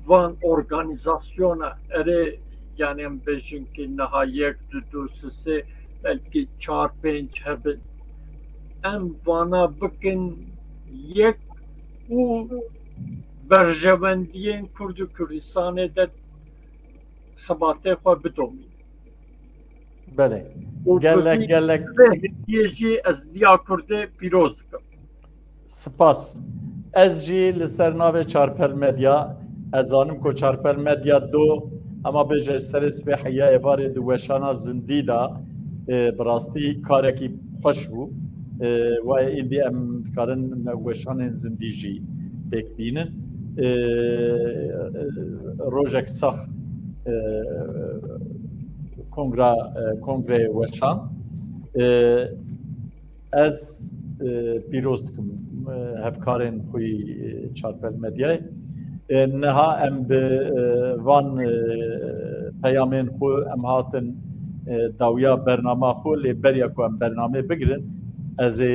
Speaker 2: van organîzasyona erê yanî em bêjin ki niha yek du du sê belkî çar pênc hebin em vana bikin yek û berjevendiyên Kurd û Kurdistanê de xebatê xwe bidomîn
Speaker 1: belê gelek
Speaker 2: jî ez diya Kurdê pîroz dikim
Speaker 1: spas ez jî li ser navê çarpel medya ez zanim ku çarpel medya do ama bêje serê sibê heya êvarê di weşana zindî da bi rastî karekî xweş bû wayê êdî em dikarin weşanên zindî jî pêk bînin rojek sax kongre weşan ez pîroz dikim hevkarên xwe çarpel medyayê niha em bi van peyamên xwe em hatin dawiya bernama xwe lê beriya ku em bernamê bigirin ez ê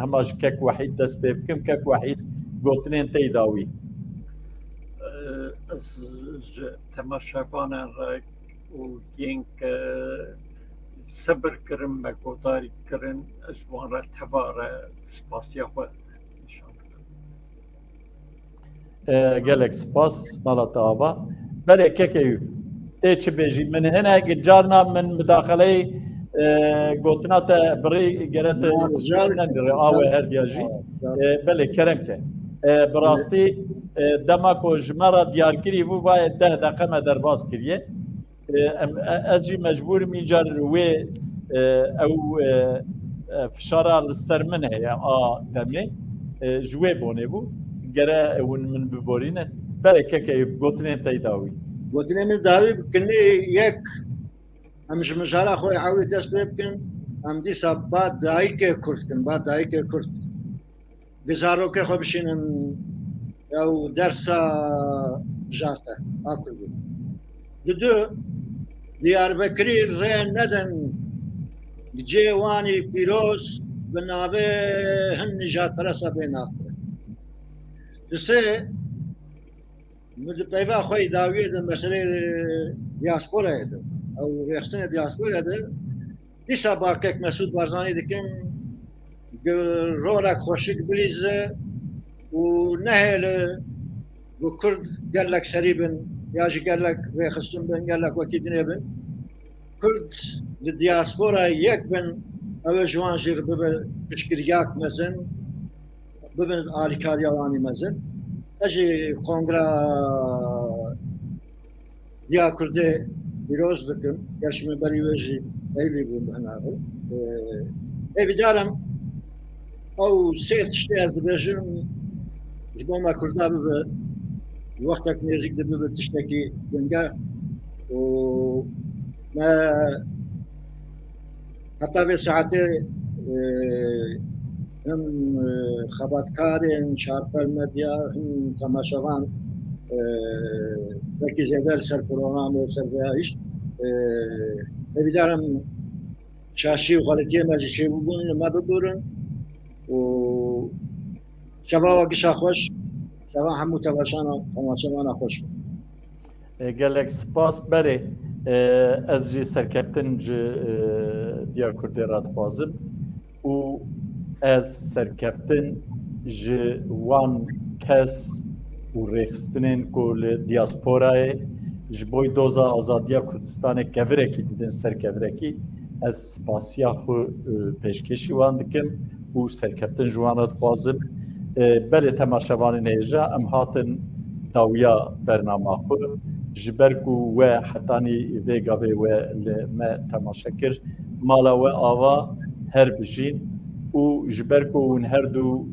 Speaker 1: hema ji kek wehîd dest pê bikim kek wehîd gotinên tey dawî
Speaker 2: ez ji temaşevanan re û و ينك صبر كرن مقداري كرن أجوان تبارة سباسيا خو إن شاء الله.
Speaker 1: gelek spas malata ava bere kekeyü çi bêjî min hinek carna min müdaxeleyê gotina te birî gerete nediре awe her diya jî belê keremke bi rastî dema ku ji me re diyarkirî bû baye 10 deqe me derbas kiriye ez jî mecbûrim încar wê ew fişara li ser min heye a demê ji wê bonê bû gere ew min biborînin berê kekeyî gotinên te dawî
Speaker 3: gotinê min dawî bikinî yek em ji mijara xwe hewî dest pê bikin em dîsa ba dayîkê Kurd kin ba dayîkê Kurd bi zarokê xwe bişînin ew dersa bijarte a Kurdî di du Diyarbekirî rê nedin cê wanî pîroz bi navê hin nijadperesta pê naxwe di sê peyva xwe dawiyê di meselê diasporayê de ew rêxistinê diasporayê de dîsa bakek Mesûd Barzanî dikin rolek xweşik bilîze û nehêle bu Kurd gelek serî bin ya jî gelek rêxistin bin gelek wekî dinê bin Kurd di diasporayê yek bin ew ê ji wan jî bibe piştgiriyak mezin bibin alîkariya wanî mezin ez jî Kongra Diya Kurdê pîroz dikim gerşî berî wê jî eybî bûn bi hinavê evî darim ew sê tiştê ez dibêjim ji bo me Kurda bibe wextek nêzik de bibe tiştekî bingeh û me heta vê saetê him xebatkarên çarpel medya him temaşevan wekî zêde li ser programê û ser vêya îş evî darim çaşî û xalitiyê me jî çêbûbûn li me bibirin û şeva we gişa xweş şeva hemû temaşevana xweş bin
Speaker 1: gelek spas berê ez jî serkeftin ji Diya Kurdê re dixwazim û ez serkeftin ji wan kes û rêxistinên ku li diasporayê ji bo doza azadiya Kurdistanê kevirekî didin serkevirekî ez spasiya xwe pêşkêşî wan dikim û serkeftin ji wan re dixwazim belê temaşevanên hêja em hatin dawiya bernama xwe ji ber ku we hetanî vê gavê we li me temaşe kir mala we ava her bijîn û ji ber ku hûn her du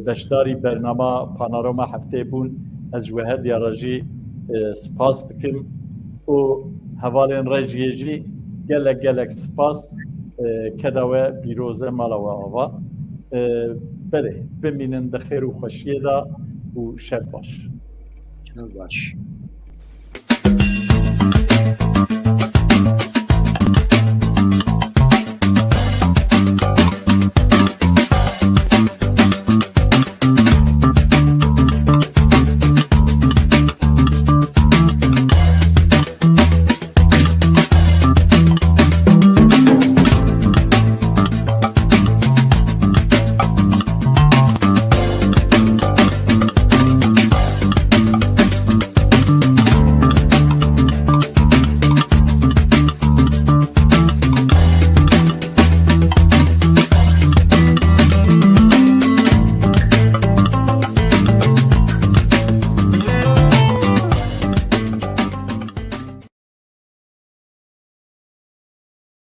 Speaker 1: beşdarî bernama panorama heftê bûn ez ji we her diyara jî spas dikim û hevalên rejiyê jî gelek spas keda we pîroz e mala we ava berê bimînin di xêr û xweşiyê da û şev baş
Speaker 3: baş